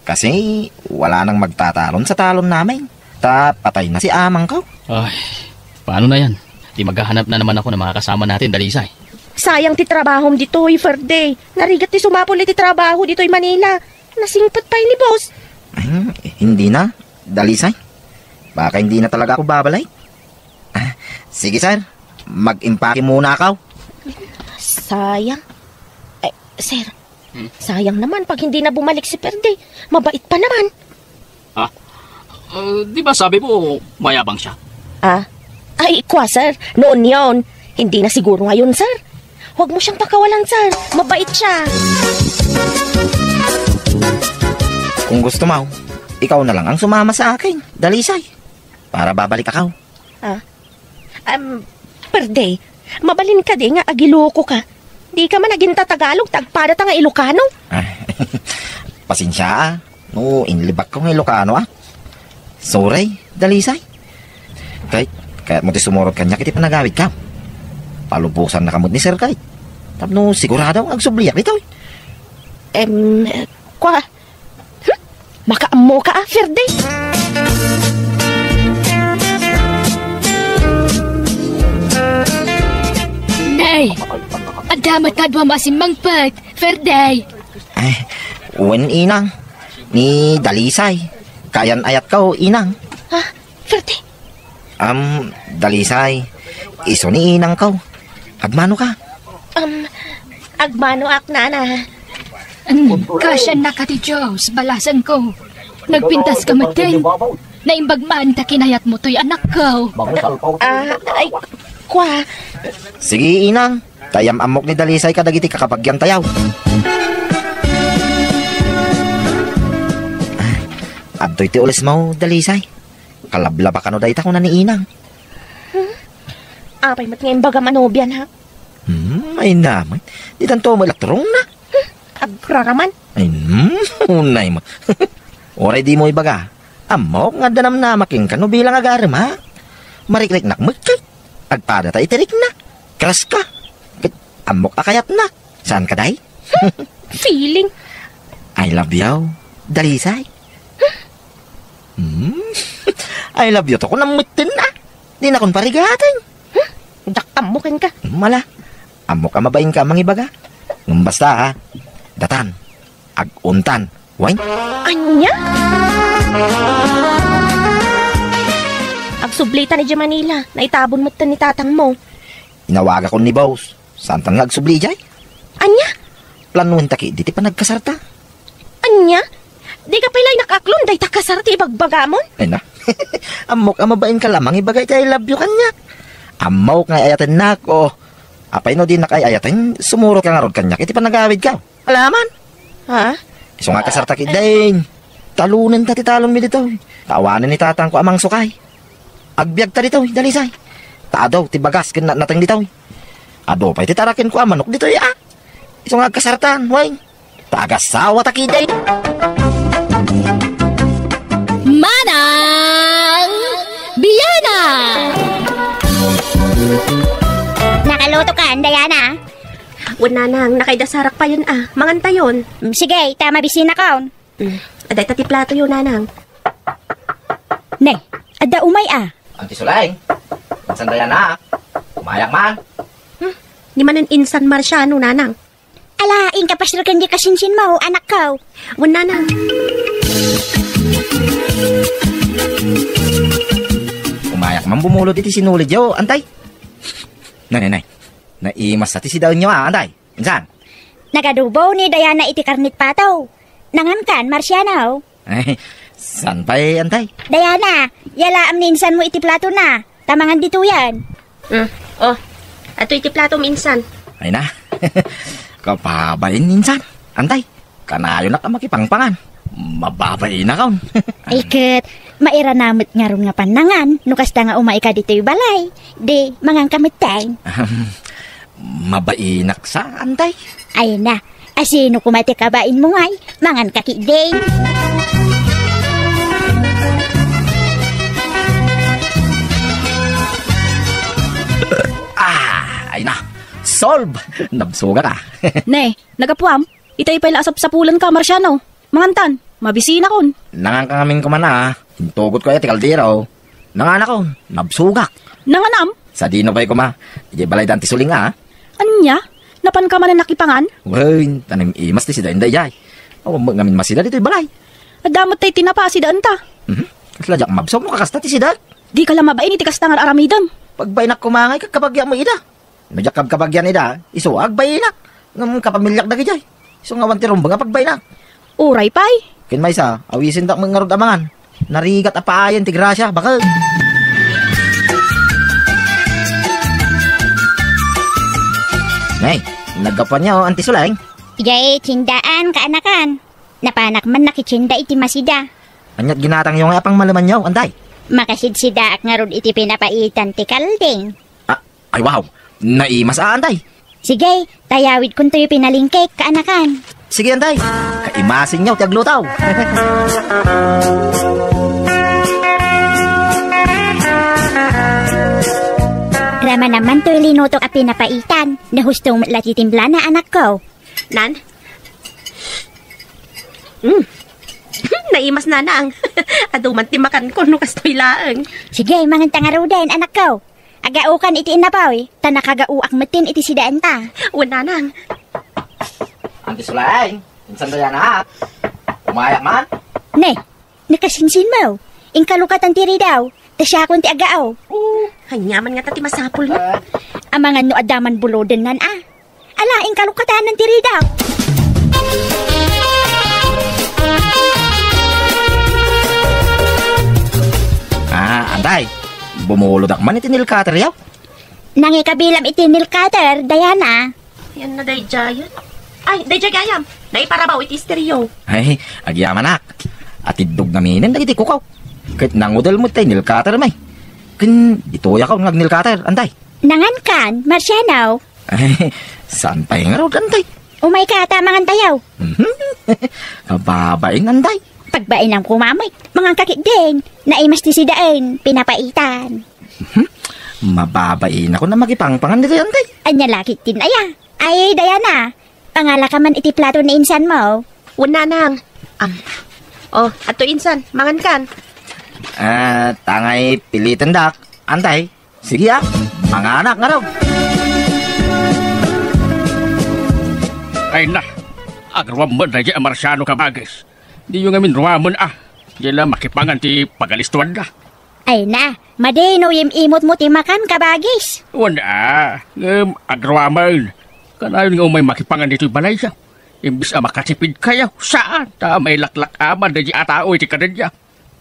Kasi, wala nang magtatalon sa talon namin. Patay na si amang ko. Ay, paano na yan? Di maghahanap na naman ako ng mga kasama natin, Dalisay. Sayang ti trabahom dito'y, Ferde. Narigat ti sumapol ti trabaho dito'y Manila. Nasingpat pa ni boss. Hindi na, Dalisay. Baka hindi na talaga ako babalik. Sige, sir. Mag-impake muna ako. Sayang. Sir, sayang naman pag hindi na bumalik si Ferde. Mabait pa naman. Di ba sabi mo, mayabang siya? Ay, kwa, sir. Noon yon. Hindi na siguro ngayon, sir. Huwag mo siyang pakawalan, sir. Mabait siya. Kung gusto mo, ikaw na lang ang sumama sa akin, Dalisay. Para babalik ako. Ferde, mabalin ka di nga agiloko ka. Di ka man naging Tagalog, tagpada ta nga Ilocano. Pasensya no, inlibak ko ng Ilocano Sorry, Dalisay. Kahit mo ti sumurot kanya kiti panagawid ka. Palubusan na kamot ni Sir Kay. Tapno sigurado ang agsubliyak nito. Kwa, makaamo ka Ferde. Nay, adamat ka dwa masimang pat, Ferday. Uwan inang, ni Dalisay. Kayan ayat ka inang. Ferde? Dalisay, iso ni inang ka. Agmano ka? Agmano ak nana. Kasya na ka ti Diyos, balasan ko. Nagpintas ka matay. Naimbagmaan ta kinayat mo to'y anak ko. Ay, kwa. Sige inang, tayam amok ni Dalisay kadagiti kakapagyan tayaw. Adto'y ti ulis mo, Dalisay. Kalablaba ka no dahita ko na ni inang. Apay mat ngayon baga manobyan ha. Ay naman, di tanto mo elektrong na. Agraraman. Ay, unay mo. Oray di mo ibaga. Amok nga danam na making kano bilang agaram ha. Mariklik nak magkik. Agpada ta itirik na. Kras ka. Amok akayat na. Saan ka day? Feeling. I love you, Dalisay. I love you to ko namutin na. Di na kon parigatan. Dakamukin ka. Mala. Amok ka mabayin ka mangibaga. Basta ha. Datan. Aguntan. Wine. Anya? Sublita ni Manila. Naitabon mo ni tatang mo. Inawaga ko ni boss. Saan tan nga agsubli jay? Anya? Planuhin taki, di ti pa nagkasarta. Anya? Di ka pilay nakaklon, day takasarti ibagbagamon? Ay na. Amok amabain ka lamang ibagay kay love you kanya. Amok nga ayatin na ko. Apay no din nakay-ayatin, sumuro ka nga rod kanya. Iti pa nagawid ka. Alaman? Ha? Iso nga kasarta ki, ding. Talunan ta ti talon mi dito. Tawanan ni tatang ko amang sukay. Agbyag ta dito, dalisay. Taadaw, ti bagas kin natang dito. Ado pa iti tarakin ko amanok dito ya. Iso nga kasartan, way. Tagasawa ta ki, ding. Manang Biyana! Nakaluto ka, Dayana? Wala nang nakaidasarak pa yun Manganta yun. Sige, tama bisina ko. Aday tati plato yun, nanang. Ne, ada umay Anti Sulaing. Minsan daya na. Umayak man. Di manan insan marsyano, nanang. Ala, inkapasal ka hindi kasinsin mo, anak ko. Wala nanang. Umayak man bumulod iti sinulid yo, antay. Nay. Naimas ati si daon nyo antay. Minsan. Nagadubo ni Dayana iti karnit pataw. Nangankan, Marciano. Ay, saan pa'y antay? Dayana, yala amninsan mo iti plato na. Tamangan dito yan. Oh, ato iti plato minsan. Ay na. Kapabain minsan. Antay. Kanayo na ka makipangpangan. Mababain na kaon. Iket, mairanamit nga ron nga panangan. Nukas ta nga umay ka dito balay. Di, mangang kamitay. Mabainak sa antay. Ay na, asino kumati kabain mo ngay. Mangan kakideng. Ay na. Solve! Nabsuga ka. Ne, nagapuam. Itay pala asap sa pulan ka, Marciano. Mangantan, mabisina kon. Nangang kaming kumana. Hintugot ko iti kaldero. Nangana ko, nabsugak. Nanganam? Sa dino ba'y kuma. Ije balay danti suling Anya? Napan ka man na nakipangan? Wen, tanim imas ti sida inday jay. O ngamin masida dito'y balay. Adamot tay tinapa si daan ta. Kasla jak mabsog mo kakasta ti sida. Di ka lamabain iti kastangar aramidam. Pagbainak kumangay kakabagya mo ida. Nadyak kabagyan ida, isuag bainak. Ngam kapamilyak dagi jay. So nga wanti rumba nga pagbainak. Uray pay. Kin may sa, awisin tak mga ngarod amangan. Narigat apaayan ti grasya, bakal. Nay, naggapan niya anti Sulaing. Ijay, tsindaan kaanakan. Napanak man nakitsinda iti masida. Anyat ginatang yung apang malaman niyo, antay. Makasidsida ak nga ron iti pinapaitan ti kalding. Ay wow, naimas antay. Sige, tayawid kun to'y pinalingkek kaanakan. Sige antay, kaimasin niyo ti aglutaw. Rama naman to'y linutok a pinapaitan. Nahustong matlatitimbla na anak ko. Nan? Naimas na nang. Aduman timakan ko no kastoy laang. Sige, mangan tangaro din anak ko. Agaukan iti inapaw tanakagauak matin iti sidaan ta. Wala nang. Anti Sulaing, minsan daya na. Umayak man. Ne, nakasinsin mo. Ingkalukatan tiri daw. Tasyakon ti agaaw. Hanyaman nga tati masapul mo. Amangan no adaman buloden nan Ala, ingkalukatan ng tiri daw. Antay. Bumulod ak man iti nilkater yaw. Nangikabilam iti nilkater, Dayana. Yan na day jayan. Ay, day jagayam. Naiparabaw iti stereo. Ay, agyaman ak. Atidog naminin dagiti kukaw. Kahit nangudal mo tayo nilkater may. Kin ituya ka ngag nilkater, antay. Nangankan, Marciano. Ay, saan pa yung road, antay? Umay ka tamangan tayaw. Kababain, antay. Pagbain ang kumamay, mga kakideng, naimas ti sidaan, pinapaitan. Mababain ako na magipangpangan dito, antay. Anya lakit tinaya. Ay, Dayana, pangala ka man iti plato na insan mo. Wala nang. Oh, ato insan, mangan kan. Tangay pilitan dak, antay. Sige mga anak nga raw. Ay na, agrawam mo na dyan Marciano kabagis. Di yung amin ruwamon Dila makipangan ti pagalistuan ka. Ay na, madeno yung imot mo timakan kabagis. Wala. Agrawaman. Kanayon nga may makipangan dito'y balay siya. Imbis makasipid kayo. Saan? May laklak aman na di atao iti kanadya.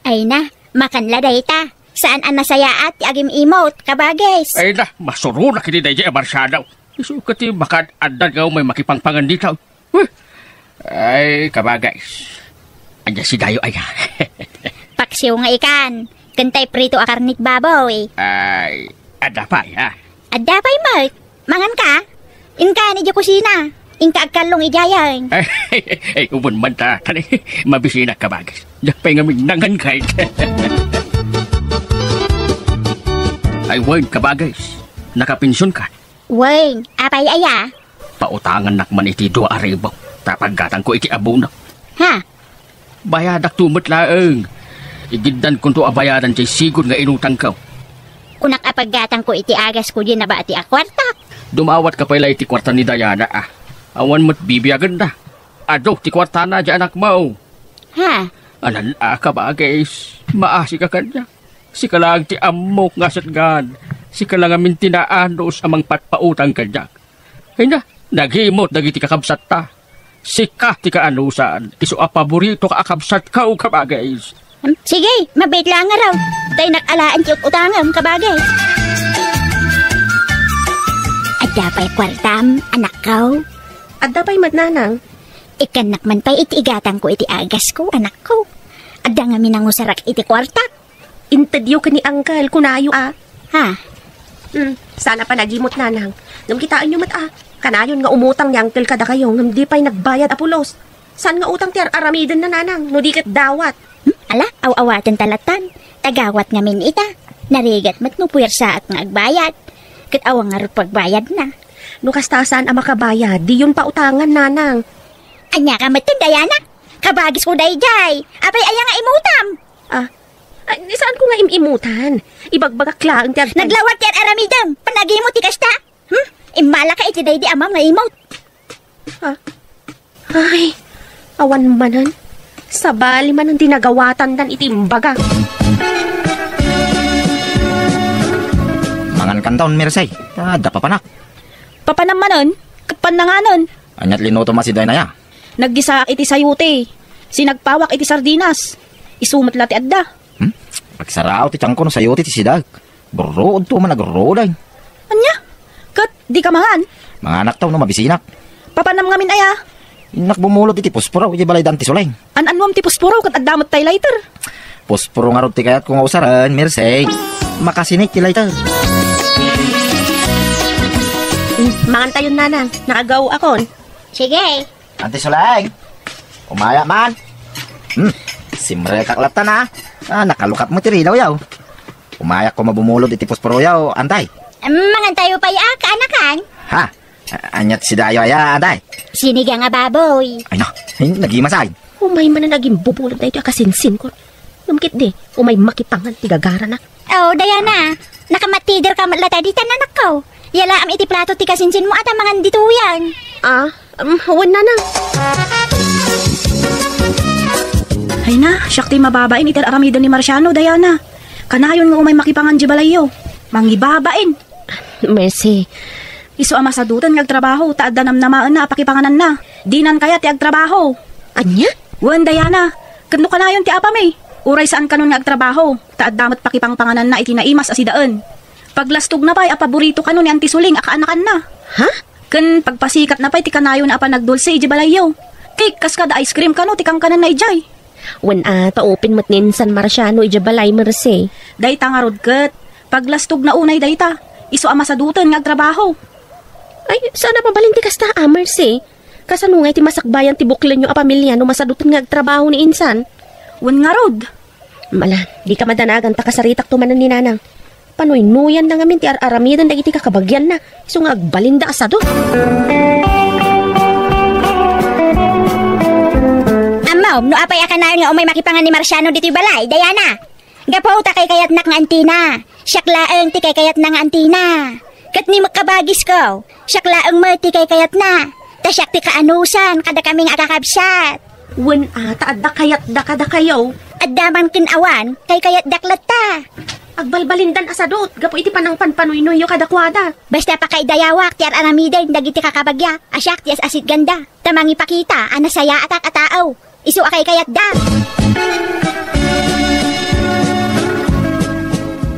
Ay na, makanla dayta. Saan ang nasaya at agim imot kabagis? Ay na, masuro na kini dayta marsadaw. Isukati makan andan nga may makipangpangan dito. Ay, kabagais. Anya si Dayo ay. Paksiw nga ikan. Kantay prito akarnik baboy. Ay, adapay ha. Adapay Mark. Mangan ka? Inka ni kusina. Inka agkalong ijayan. Ay, ubon man ta. Tani, mabisina kabagis. Dapay nga minangan kahit. Ay, Wayne kabagis. Nakapensyon ka. Wayne, apay aya? Pautangan nakman iti 2,000. Tapaggatang ko iti abuna. Ha? Bayadak tumot laeng. Igindan ko to abayaran jay sigod nga inutang ka. Kunak apaggatang ko iti agas ko din na ba iti akwartak? Dumawat ka pala iti kwarta ni Diana ah. Awan mo't bibiyagan na. Ado, ti kwarta na dyan anak mo. Ha? Anan ka ba guys? Maasi ka kanya. Si ka lang ti amok nga satgan. Si ka lang amin tinaanos amang patpautang kanya. Kaya naghimot nagiti kakabsat ta. Si ka ti kaanusan. Iso a paborito ka akabsat ka o ka ba guys? Sige, mabait lang nga raw. Tayo nakalaan tiyok utangam kabagay. At dapay kwartam, anak ko. At dapay madnanang. Ikanak man pa'y iti igatang ko iti agas ko, anak ko. At da nga minangusarak iti kwarta. Intadyo ka ni Angkal, kunayo Ha? Sana pa nagimot nanang. Ngam kitaan nyo Kanayon nga umutang ni Angkal kada kayo, ngam di pa'y nagbayad apulos. Saan nga utang ti aramidan na nanang, no di kat dawat. Ala, aw-awatan talatan. Tagawat nga min ita. Narigat mat no puwersa at nga agbayad. Kat awang nga pagbayad na. No kastasan ang makabayad, di yun pa utangan nanang. Anya ka matun, Diana. Kabagis ko dayjay. Apay aya nga imutam. Saan ko nga imutan? Ibagbagak lang. Naglawat yan aramidam. Panagimot ti kasta. Imala ka iti day di amam nga imot. Ay, awan manan. Sa bali man ang dinagawatan dan itimbaga. Mangan kantaon, Mersay. Da papanak. Papanam manon, kapananganon. Anyat linuto ma si Dainaya. Naggisa iti sayute. Sinagpawak iti sardinas. Isumat lati adda. Pagsarao ti tiyangko no sayote ti sidag. Borood to man nagroday. Anya? Kat, di ka mangan. Mga anak taw no mabisinak. Papanam ngamin aya. Inak bumulot iti posporo, iti balay danti sulay. An-anwam ti posporo kat addamot tay lighter. Posporo nga rod ti kayat kung usaran, Mersay. Makasinik ti lighter. Mangan tayo nanang, nakagaw akon. Sige. Anti sulay. Umaya man. Simre kaklatan na. Nakalukap mo ti rilaw yaw. Umaya ko mabumulot iti posporo yaw, antay. Mangan tayo pa kaanakan. Ha? Anyat si Dayo aya, antay. Siniga nga baboy. Ay na, nagimasay. Umay man na naging bubulot na ito akasinsin ko. Numkit di, umay makipangan tigagara na. Oh, Diana. Nakamatider ka matlata di tanan ko. Yala am iti plato ti kasinsin mo at mangan dito yan. Hawan na. Ay na, siyak ti mababain iti aramidan ni Marciano, Diana. Kanayon nga umay makipangan di balayo. Mangibabain. Mercy. Iso ama sa dutan nga agtrabaho, taadda namnamaan na apakipanganan na. Dinan kaya ti agtrabaho. Anya? Wan, Diana. Kadno kanayon ti apamay. Uray saan kanon nga agtrabaho, taaddamat pakipangpanganan na iti naimas asidaan. Paglastog na pa'y apaborito kanon ni antisuling akaanakan na. Ha? Kan pagpasikat na pa'y ti kanayon apa nagdulse iji balayo. Cake kas kada ice cream kano ti kang kanan na ijay. Wan pa-open mo't nin San Marciano ija balay Mercy. Dayta nga rodket. Paglastog na unay dayta. Iso ama sa dutan nga agtrabaho. Ay, sana pabalinti kasta, Mercy. Kasanungay ti masakbayan ti buklan nyo a pamilya no masadutan nga agtrabaho ni Insan. Wan nga rod. Mala, di ka madanagan ta kasaritak tumanan ni Nanang. Panoy nuyan na ngamin ti aramidan dagiti kakabagyan na. Iso nga agbalinda asado. Amaw, no apay akanayon nga umay makipangan ni Marciano dito'y balay, Diana. Gapaw ta kay kayat nak nga antina. Siyaklaang ti kay kayat na nga antina. Kat ni makabagis ko. Siyaklaang mo ti kay kayat na. Ta siyak ti kaanusan kada kaming akakabsat. Wan taadda kayat da kada kayo. Addaman kinawan kay kayat daklat ta. Agbalbalindan asadot, gapo iti panang panpanuy-nuyo kadakwada. Basta pa kay dayawak, tiar aramiden, dagiti kakabagya, asyak, tias asit ganda. Tamangi pakita, anasaya atak ataaw. Isu akay kayat da.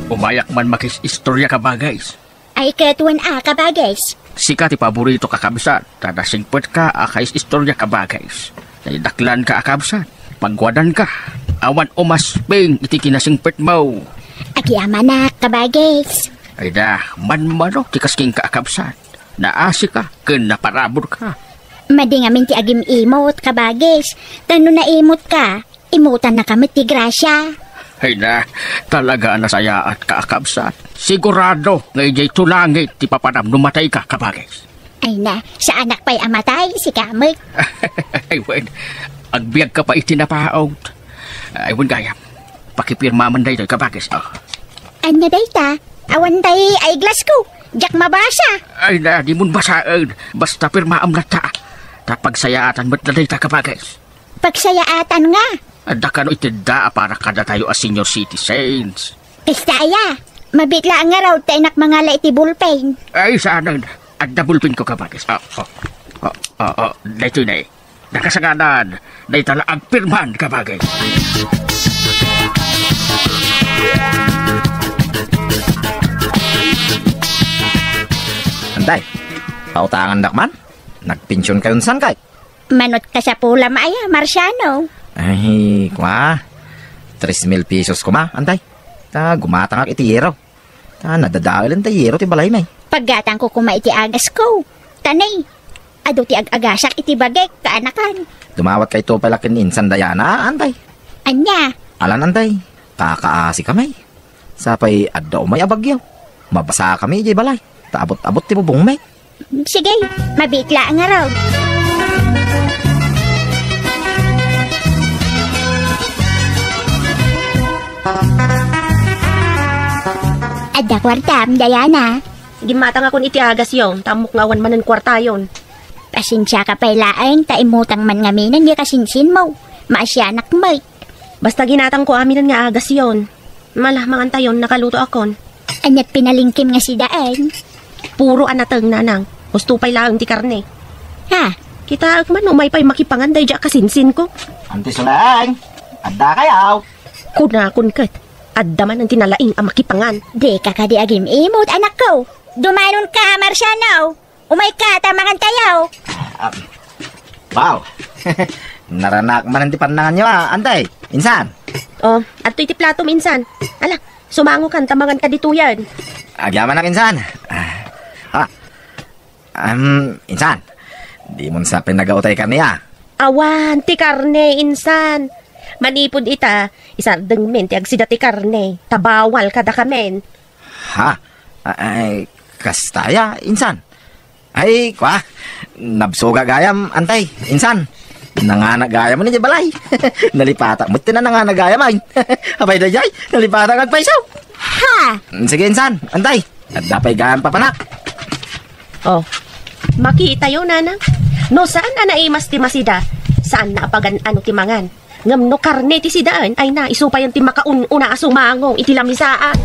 Umayak man makis istorya ka bagays. Ay katuan kabagays. Sika ti paborito ka kabsat. Tada singpet ka akais istorya ka bagays. Naidaklan ka akabsat. Pagwadan ka. Awan umasping iti kinasingpet mo. Agyaman na kabagays. Ay da, man-mano ti kasking ka akabsat. Naasi ka, ken naparabor ka. Madingamin ti agim imot kabagays. Tano na imot ka, imutan na kami ti grasya. Ay na, talaga nasaya at kaakabsat. Sigurado, ngayjay tulangit ti papanam numatay ka kabagays. Ay na, sa anak pa'y amatay, si Kamot. Ay wen, agbiag ka pa itinapaot. Ay wen gayam, pakipirma man day kabagays. Oh. Anya day ta, awan day ay glass ko, jak mabasa. Ay na, di mun basaan, basta pirmaam na ta. Tapagsayaatan mo't na day kabagays. Pagsayaatan nga. Ada ka no itida para kada tayo as senior citizens. Kastaya, mabitla nga raw tayo nakmangala iti bullpen. Ay, sana, ada bulpin ko kabagis. Dito na eh. Nakasaganan, dahil tala agpirman kabagis. Anday, pautangan dakman? Nagpensyon kayon san kay? Manot ka sa pula maya, Marciano. Ay, kuma. 3,000 pesos kuma, anday. Ta, gumatang ak iti yero. Ta, nadadawil ang yero ti balay may. Paggatang ko kuma iti agas ko. Tanay, ado ti ag-agasak iti bagay, kaanakan. Dumawat kay to palakin insan dayana, anday. Anya? Alan anday, kakaasi kamay. Sapay adda umay abagyaw. Mabasa kami iti balay. Taabot-abot ti bubong may. Sige, mabitla nga raw. Ada kwartam, Diana. Gimatang akon iti agas yon, tamok ngawan man ng kwarta yon. Pasensya ka pailaeng, taimutang man ngaminan, di kasinsin mo. Maasyanak may. Basta ginatang ko aminan nga agas yon. Malah mangantayon, nakaluto akon. Anyat pinalingkim nga si Daeng. Puro anateng nanang, gusto pa'y lang ti karne. Ha? Kita man umay pa'y makipanganday dya kasinsin ko. Anti Suleng, adda kayaw. Kunakun kat, adda man ang tinalaing ang makipangan. Di ka ka di agim imot, anak ko. Dumanon ka, Marciano. Umay ka, tamangan tayaw. Wow. Naranak man ang tipanangan nyo anday. Insan. Oh, at iti plato minsan. Ala, sumango kan, tamangan ka dito yan. Agyaman na insan. Insan. Di mo sa pinagautay ka niya. Awan, ti karne, insan. Manipod ita, isardeng men, ti agsida ti karne. Tabawal kada kamen. Ha? Ay, kastaya, insan. Ay, kwa. Nabsuga gayam, antay, insan. Nanganagayam mo niya balay. Nalipatak mo na nanganagayam ay. Abay na jay, nalipatak agpaisaw. Ha? Sige, insan, antay. At dapay gayam papanak. Oh, makita yun, nanang. No, saan na naimas ti masida? Saan na apagan ano ti mangan? Ngam no karne ti sidaan, ay na, isupay ang ti makaun-una asumangong iti lamisaan.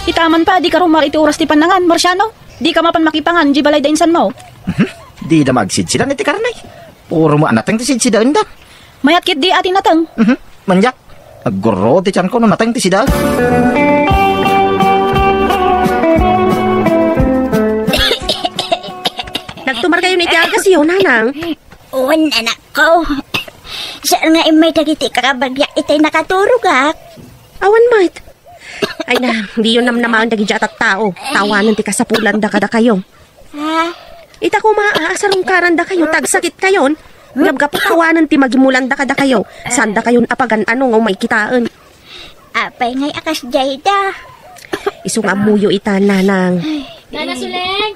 Itaman pa, di ka rumar iti oras ti panangan, Marciano. Di ka mapan makipangan, di balay da insan mo. Di na magsidsidan iti karnay. Puro mo anatang ti sidsidaan da. Mayat kit di atin natang. Manyak. Naguro ti tiyan ko no natang ti sidaan. Nagtumar kayo ni tiagas yun, nanang. Uwan, anak ko. Saan nga imay dagiti kakabagya itay nakaturog ha? Awan, mate. Ay na, di yun namnamaan dagi dya at tao. Tawanan ti kasapulan da kada kayo. Ha? Ita ko maaasarong karanda kayo, tagsakit kayon. Ngabga patawanan ti magimulan da kada kayo. Sanda kayon apagan ano nga may kitaan. Apay ngay akas jayda. Isu nga muyo ita, nanang. Nana Suleng!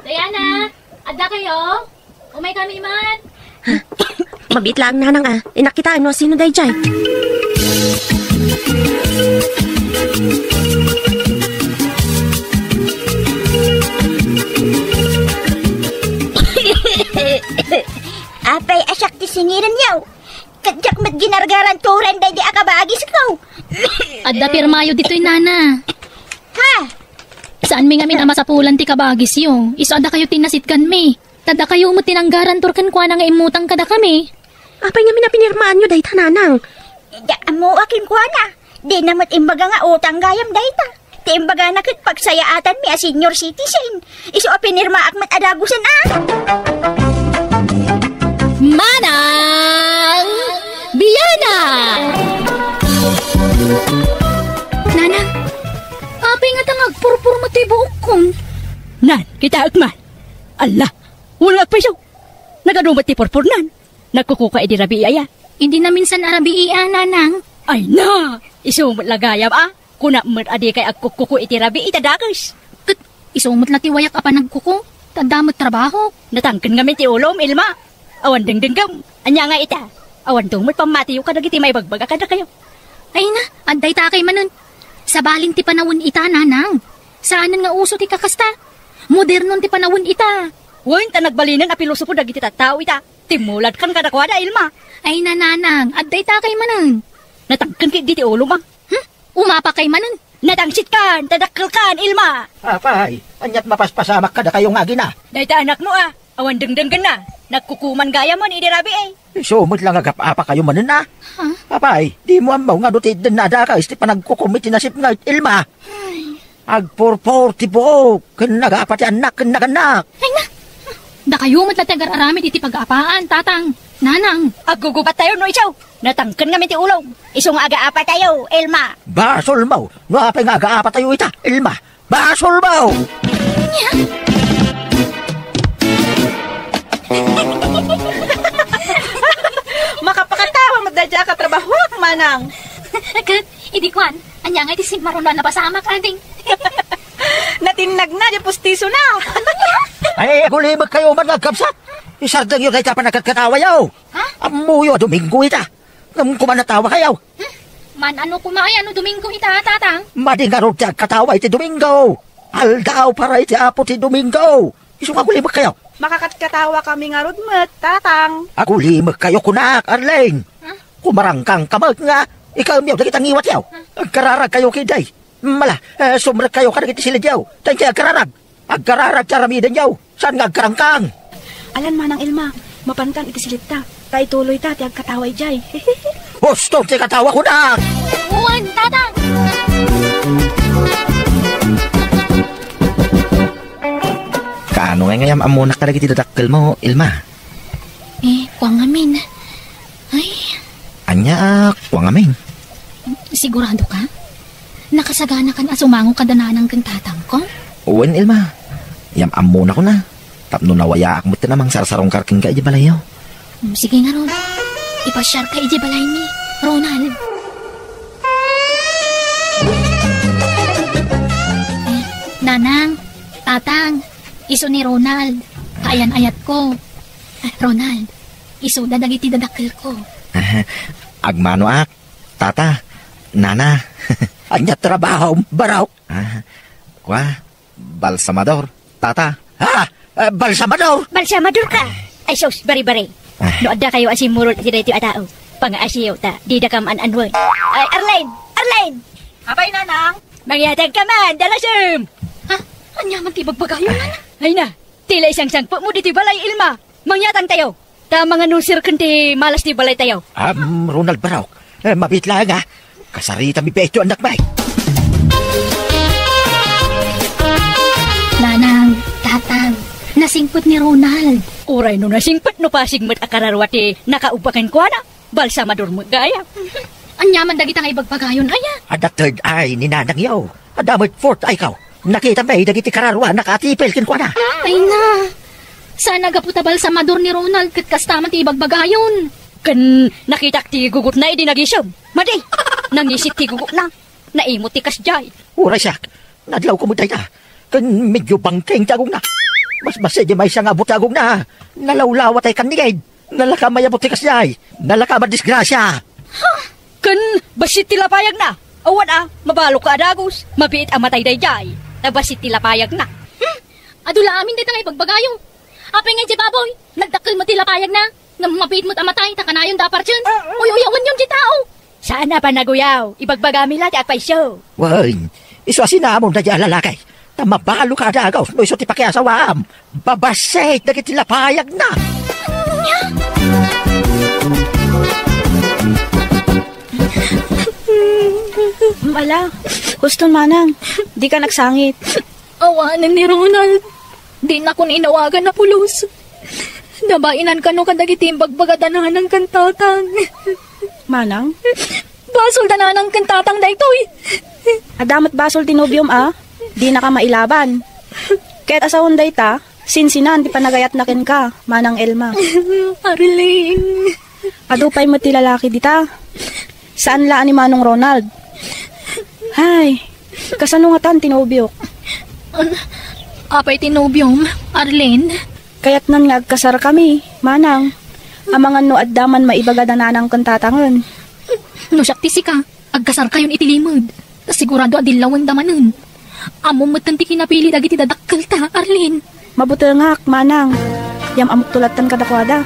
Diana! Adda kayo? Umay kami man! Mabit lang, nanang ah. Inakitaan mo sino day jay. Apay asak ti singiran yaw. Kadyak mat ginargaran turan day di akabagis ko. Adda pirmayo dito'y nana. Ha? Saan mi ngamin ama sa pulan ti kabagis yung? Iso ada kayo tinasitkan mi. Tada kayo mo tinanggaran turkan kwa na nga imutang kada kami. Apay nga minapinirmaan nyo, day tananang. Da mo akin kwa na. Di namat imbaga nga utang gayam day ta. Ti imbaga na kit pagsayaatan mi a senior citizen. Iso a pinirma akmat adagusan Manang Biyana! Nanang, apay nga tangag purpur mo ti buok kong. Nan, kita agman. Allah, wala pa siya. Nagadumat ti purpur nan. Nagkukuka edi rabi iya. Hindi na minsan arabi iya, nanang. Ay na, isumot lagayam Kuna mat adi kay agkukuku iti rabi itadagas. Kat, isumot na ti wayak apa nagkuko. Tandamot trabaho. Natangken ngamin ti ulom, Ilma. Awan dengdenggam. Anya nga ita. Awan tumot pamatiyo ka dagiti may bagbaga kada kayo. Ay na, anday takay manon. Sa balin ti panawon ita, nanang. Saanan nga uso ti kakasta. Modernon ti panawon ita. Wan, ta nagbalinan a pilosopo dagiti tattao ita. Timulad kan kada kwada, Ilma. Ay na, nanang, anday takay manon. Natangken kay diti ulom Umapa kay manon. Natangsit kan, tadakkel kan, Ilma. Apay, anyat mapaspasamak kada kayong agina. Dahita anak mo awan dengdenggan na. Nagkukuman gaya mo ni Idirabi Sumot lang agap-apa kayo manin na. Apay, di mo amaw nga dutid na nada ka, isti pa nagkukumit tinasip nga Ilma. Agpurpur ti buok, kanagapat anak, kanaganak. Ay na, da kayo matatagar aramid iti pag-aapaan, tatang, nanang. Aggugubat tayo no isaw. Natangken nga ti ulong. Isong aga-apa tayo, Ilma. Basol mo, no apay nga aga-apa tayo ita, Ilma. Basol mo! Makapakatawa magdadya ka trabaho, manang. Kat, idikwan, anya nga iti sigmaron na pasamak, ading. Natinag na, di pustiso na. Ay, gulimag kayo man nagkapsat. Isardang yun ay tapan nagkatawa yaw. Amuyo, Domingo ita. Ngam kumanatawa kayo. Man, ano kumay, ano Domingo ita, tatang? Madingarod ti agkatawa iti Domingo. Aldaw para iti apo ti Domingo. Isong agulimag kayo. Makakatkatawa kami nga rudmet, tatang. Agulimag kayo kunak, Arlene. Kumarangkang kamag nga. Ikaw miyaw, nakitang iwat yaw. Agkararag kayo kiday. Mala, sumrag kayo kadagiti silid yaw. Tayo kaya agkararag. Agkararag charamidan yaw. Saan nga agkarangkang? Alan manang Ilma, mapantan iti silita. Tay tuloy ta, ti agkataway jay. Gusto ti katawa kunak. Uwan, tatang. Kaano nga ngayam amunak kadagiti dadakkel mo, Ilma? Kuwang amin. Ay. Anya, kuwang amin. Sigurado ka? Nakasagana ka na sumango kadananang kang tatang ko? Uwan, Ilma. Yam amuna ko na. Tapno nawaya akmot ka namang sarsarong karking ka iji balayaw. Sige nga, Ron. Ipasyar ka iji balay ni Ronald. Nanang, tatang, iso ni Ronald. Kayan-ayat ko. Ronald, iso na dagiti dadakkel ko. Agmano ak, tata, nana. Anya trabaho, baraw. Kwa, balsamador, tata. Balsamador! Balsamador ka! Ay sos, bari-bari. No adda kayo asimurot si dito atao. Pang-asiyaw ta, di da kam an-anwan. Ay, Arlene! Arlene! Abay, nanang. Mangyatag ka man, dalasum! Ha? Anya man tibagbagayon na? Ay na, tila isang sangpo mo dito balay, Ilma. Mangyatang tayo. Ta mga nusir kunti malas di balay tayo. Ronald Baraw, mabitla nga. Kasarita mi pecho anak bay. Nanang, tatang, nasingpot ni Ronald. Uray no nasingpot no pasigmat akararwati nakaupakan ko na. Balsamador mo gaya. Anyaman dagitang ibagbagayon aya. Ada third eye ni nanang yaw. Adamit fourth eye kaw. Nakita may dagiti kararwa nakatipel kin ko na. Ay na. Sana gaputabal sa mador ni Ronald kat kastaman ti ibagbagayon. Kan nakita ti gugut na idi nagisom. Madi, nangisit ti gugut na. Naimot ti kasjay. Uray siya, nadlaw ko mo tayo na. Kan medyo bangkeng tagong na. Mas masaya may isang abot tagong na. Nalawlawa tayo kanigid. Nalakamay abot ti kasjay. Nalakamay disgrasya. Ha? Kan basit ti lapayag na. Awan mabalo ka adagos. Mabiit ang matay dayjay. Nabasit ti lapayag na. Adula amin ditang ibagbagayon. Apay nga di baboy, nagdakil mo ti lapayag na. Nga mapit mo't amatay, takanayon dapar dyan. Uyawan yung di tao. Saan na pa naguyaw? Ibagbagami lang ti agpay show. Wan, iswasin na mo na di alalakay. Tamabalo ka dagaw, no iso ti pakiasawam. Babasay, dagiti lapayag na. Mala, gusto manang. Di ka nagsangit. Awanan ni Ronald. Di na kun inawagan na pulos. Nabainan ka no kadagiti bagbagadanahan ng kantatang. Manang? Basol danahan ng kantatang da ito'y. Adamat basol tinubium di na ka mailaban. Kahit asawon day ta, sinsinan di pa nagayat na ken ka, Manang Elma. Arlene. Adupay mo ti lalaki dita. Saan laan ni Manong Ronald? Hay, kasano nga tan tinubiok? Apay tinubium, Arlene. Kaya't nan nga agkasar kami, Manang. Amangan no addaman maibagadananan kang tatangon. No siya tisi ka, agkasar kayon itilimod. Sigurado adilawan damanun. Amo matanti kinapili dagiti dadakkel ta, Arlene. Mabuti nga, Manang. Yam amok tulatan kadakwada.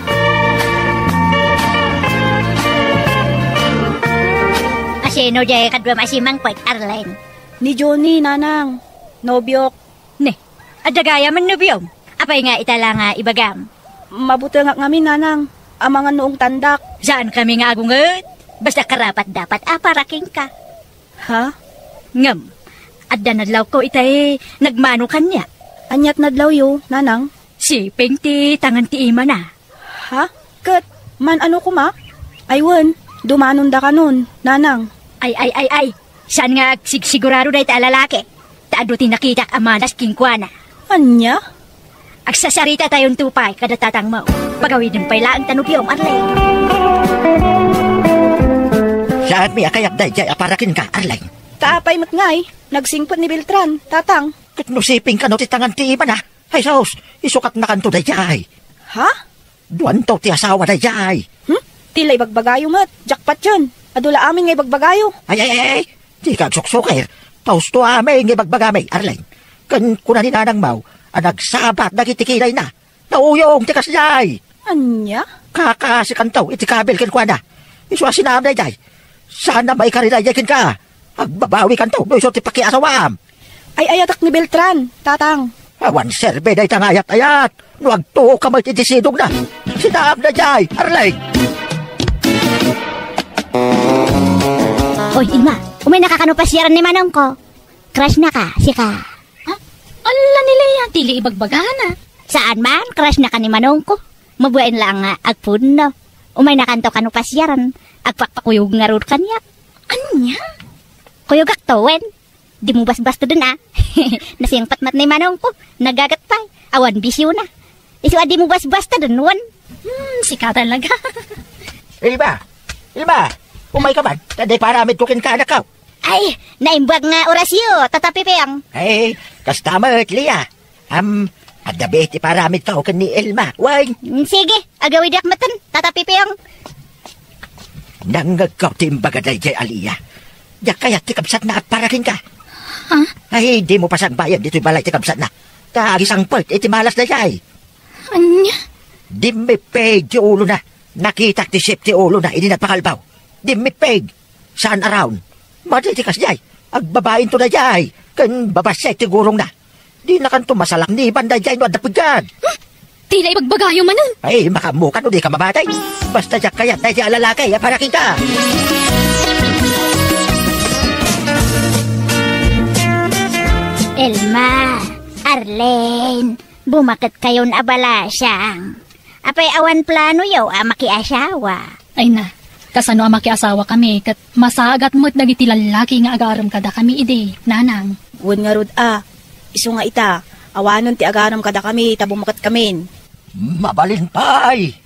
Asino jay kadwa masimang kwait, Arlene. Ni Johnny, Nanang. Nobyok. Ne, adagaya man nubiyom. Apay nga itala nga ibagam. Mabuti nga kami, Nanang. Amangan noong tandak. Saan kami nga agungot? Basta karapat dapat aparaking ka. Ha? Ngam, adda nadlaw ko itay nagmano kanya. Anyat nadlaw yo, Nanang? Si Pengti tangan ti ima na. Ha? Kat, man ano ko ma? Aywan, dumanon da ka nun, Nanang. Ay. Saan nga sigurado na ita lalaki? Taado tinakitak amanas kingkwana. Anya? Agsasarita tayong tupay kada tatang mo. Pagawin ng payla ang tanugyong, Arlene. Saan mi akayak day jay aparakin ka, Arlene? Taapay mat ngay, nagsingpot ni Beltran, tatang. Kitnusiping ka no ti tangan ti iba na. Hay sos, isukat na kanto day jay. Ha? Duwan to ti asawa day jay. Tila ibagbagayo mat, jackpot yun. Adula amin ngay bagbagayo. Ay. Di ka suksukir. Taus to amin ngay bagbagamay, Arlene. Kan kuna ni nanang mau, anagsabat nagitikilay na. Nauyong ti kasjay. Anya? Kakasikan taw, iti kabel ken kwa na. Iswasin na amday jay. Sana may karilay ken ka. Agbabawi kan taw, no iso ti pakiasawam. Ay ayatak ni Beltran, tatang. Awan serbe day tangayat-ayat. No agtuo ka may titisidog na. Sinaam na jay, Arlene. Oy, Ima, umay nakakanupasyar ni Manong ko. Crush na ka, sika. Ala nila yan, tili ibagbagana. Saan man, crush na ka ni Manong ko. Mabuhain lang nga, agpuno. Umay nakanto kanupasyaran, agpakpakuyog nga rood kanyak. Anya? Kuyog aktowen. Di mo basbas to dun Nasiyang patmat ni Manong ko, nagagat pa. Awan bisyo na. Isu adi mo basbas to dun, wan. Sika talaga. Ilma, umay ka man. Taday paramid ko kin ka ka. Ay, naimbag nga orasyo, tatapipiyang. Ay, kastamot, Lia. Adabi ti paramid ka kin ni Ilma. Why? Sige, agawid yak matan, tatapipiyang. Nangagaw ti imbagaday jay Alia. Yak kaya ti kabsat na agparakin ka. Ha? Ay, di mo pasang bayan dito'y balay ti kabsat na. Kagisang palt, iti malas na jay. Anya? Di mi peg ti ulo na. Nakita ti sip ti ulo na, ini nagpakalbaw. Di mi peg. Saan around? Matitikas jay. Agbabain to na jay. Kan babasay ti gurong na. Di na kanto masalak ni banda jay no adapagad. Tila ibagbagayo manan. Ay, makamukan o di ka mabatay. Basta jak kayat na ti alalakay, para kita. Elma, Arlene, bumakit kayo na abala siyang. Apay awan plano yaw, makiasawa. Ay na, kasano makiasawa kami, kat masagat mo't dagiti lalaki nga agaram kada kami ide, Nanang. Wun nga rod iso nga ita, awanon ti agaram kada kami, tabumakat kamin. Mabalin pay.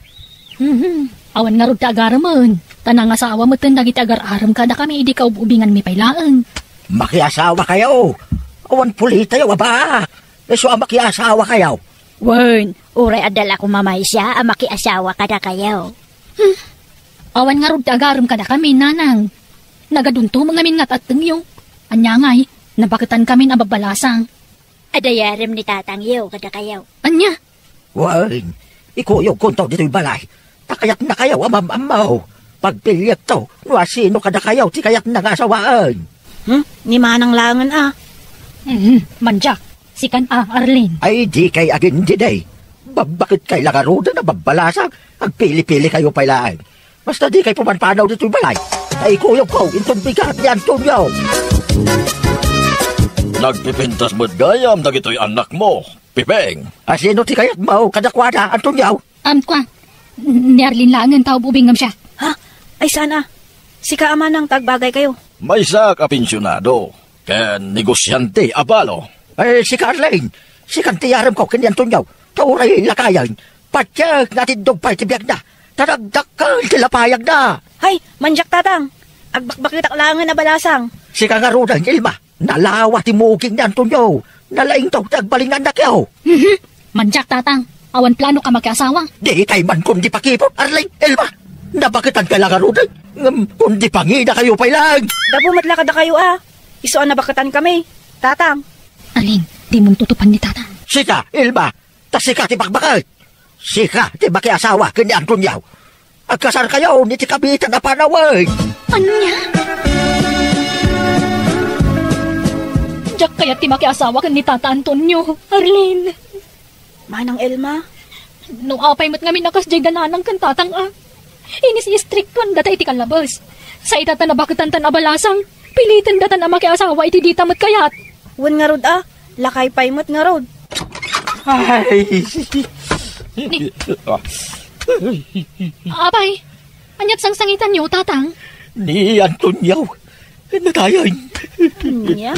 Awan nga rod ti agaramon. Tanang asawa mo't dagiti agar-aram kada kami, ide kaububingan mi pailaan. Makiasawa kayo. Awan pulita yaw, aba. Eso makiasawa kayo. Wen, uray adala ko mamay siya, makiasawa kada kayo. Awan nga rod ti agaram kada kami, Nanang. Nagadunto mga min nga tatengyo. Anya ngay, nabakitan kami na babalasang. Adayarim ni tatang yaw kada kayo. Anya? Wen, ikuyog kuntaw dito'y balay. Takayat na kayo, amam-amaw. Pagpilyat to, nuwa sino kada kayo, ti kayat na nga sawaan. Ni manang langan Manjak, sikan Arlene. Ay, di kay agin di day. Bakit kay lagaruda na babalasang? Ang pili-pili kayo pailaan. Basta di kay pumanpanaw dito'y balay. Ay, kuyaw ko, intong bigat ni Antonio. Nagpipintas mo't gayam na gito'y anak mo, Pipeng. Sino ti kayat mo, kadakwada, Antonio? Kwa, ni Arlene langan tao bubingam siya. Ha? Ay sana. Si kaama ng tagbagay kayo. May sak apinsyonado. Ken negosyante abalo. Ay, si Carlene. Si kantiyaram ko kini Antonio. Tauray lakayan. Patyag natin dugpay tibiyag na. Taragdakan tilapayag na. Hay, manjak tatang. Agbakbakitak langan na balasang. Si kangarudan, Ilma. Nalawa timuging ni Antonio. Nalaing to tagbalingan na kayo. Manjak tatang. Awan plano ka magkasawa. Di kay man kundi pakipot, Arlene, Ilma. Nabakitan ka lang arudan. Kundi pangida kayo pailang. Dapo matlakad na kayo Isuan na bakatan kami. Tatang. Arlene, di mo tutupan ni tatang. Sika, Ilma. Tas sika ti bakbakit. Sika ti makiasawa kini Antonio. Agkasar kayo ni ti kabitan na panaway. Ano niya? Diyak kaya ti makiasawa kan ni Tata Antonio, Arlene. Manang Elma. No apay mo't ngamin nakas jay gananang kan tatang Inis i-strict kan data iti kalabas. Sa itata na bakitan tan abalasang, pilitan data na makiasawa iti dita mo't kayat. Wan nga rod lakay pay mo't nga rod. Ay. Apay, anyat sang-sangitan niyo, tatang? Ni Antonio. Natayan. Niya?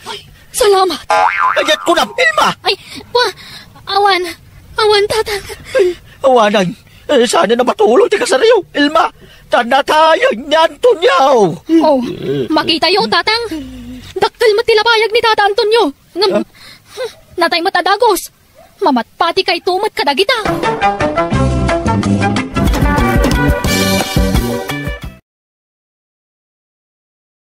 Ay, salamat. Anyat ko na, Ilma. Ay, awan, tatang. Awanan. Sana na matulog ti kasariyo, Ilma. Tanatayan ni Antonio. Oh, makita yo, tatang. Daktal matilabayag ni Tata Antonio. Natay matadagos. Mamatpati kay tumat kadagita.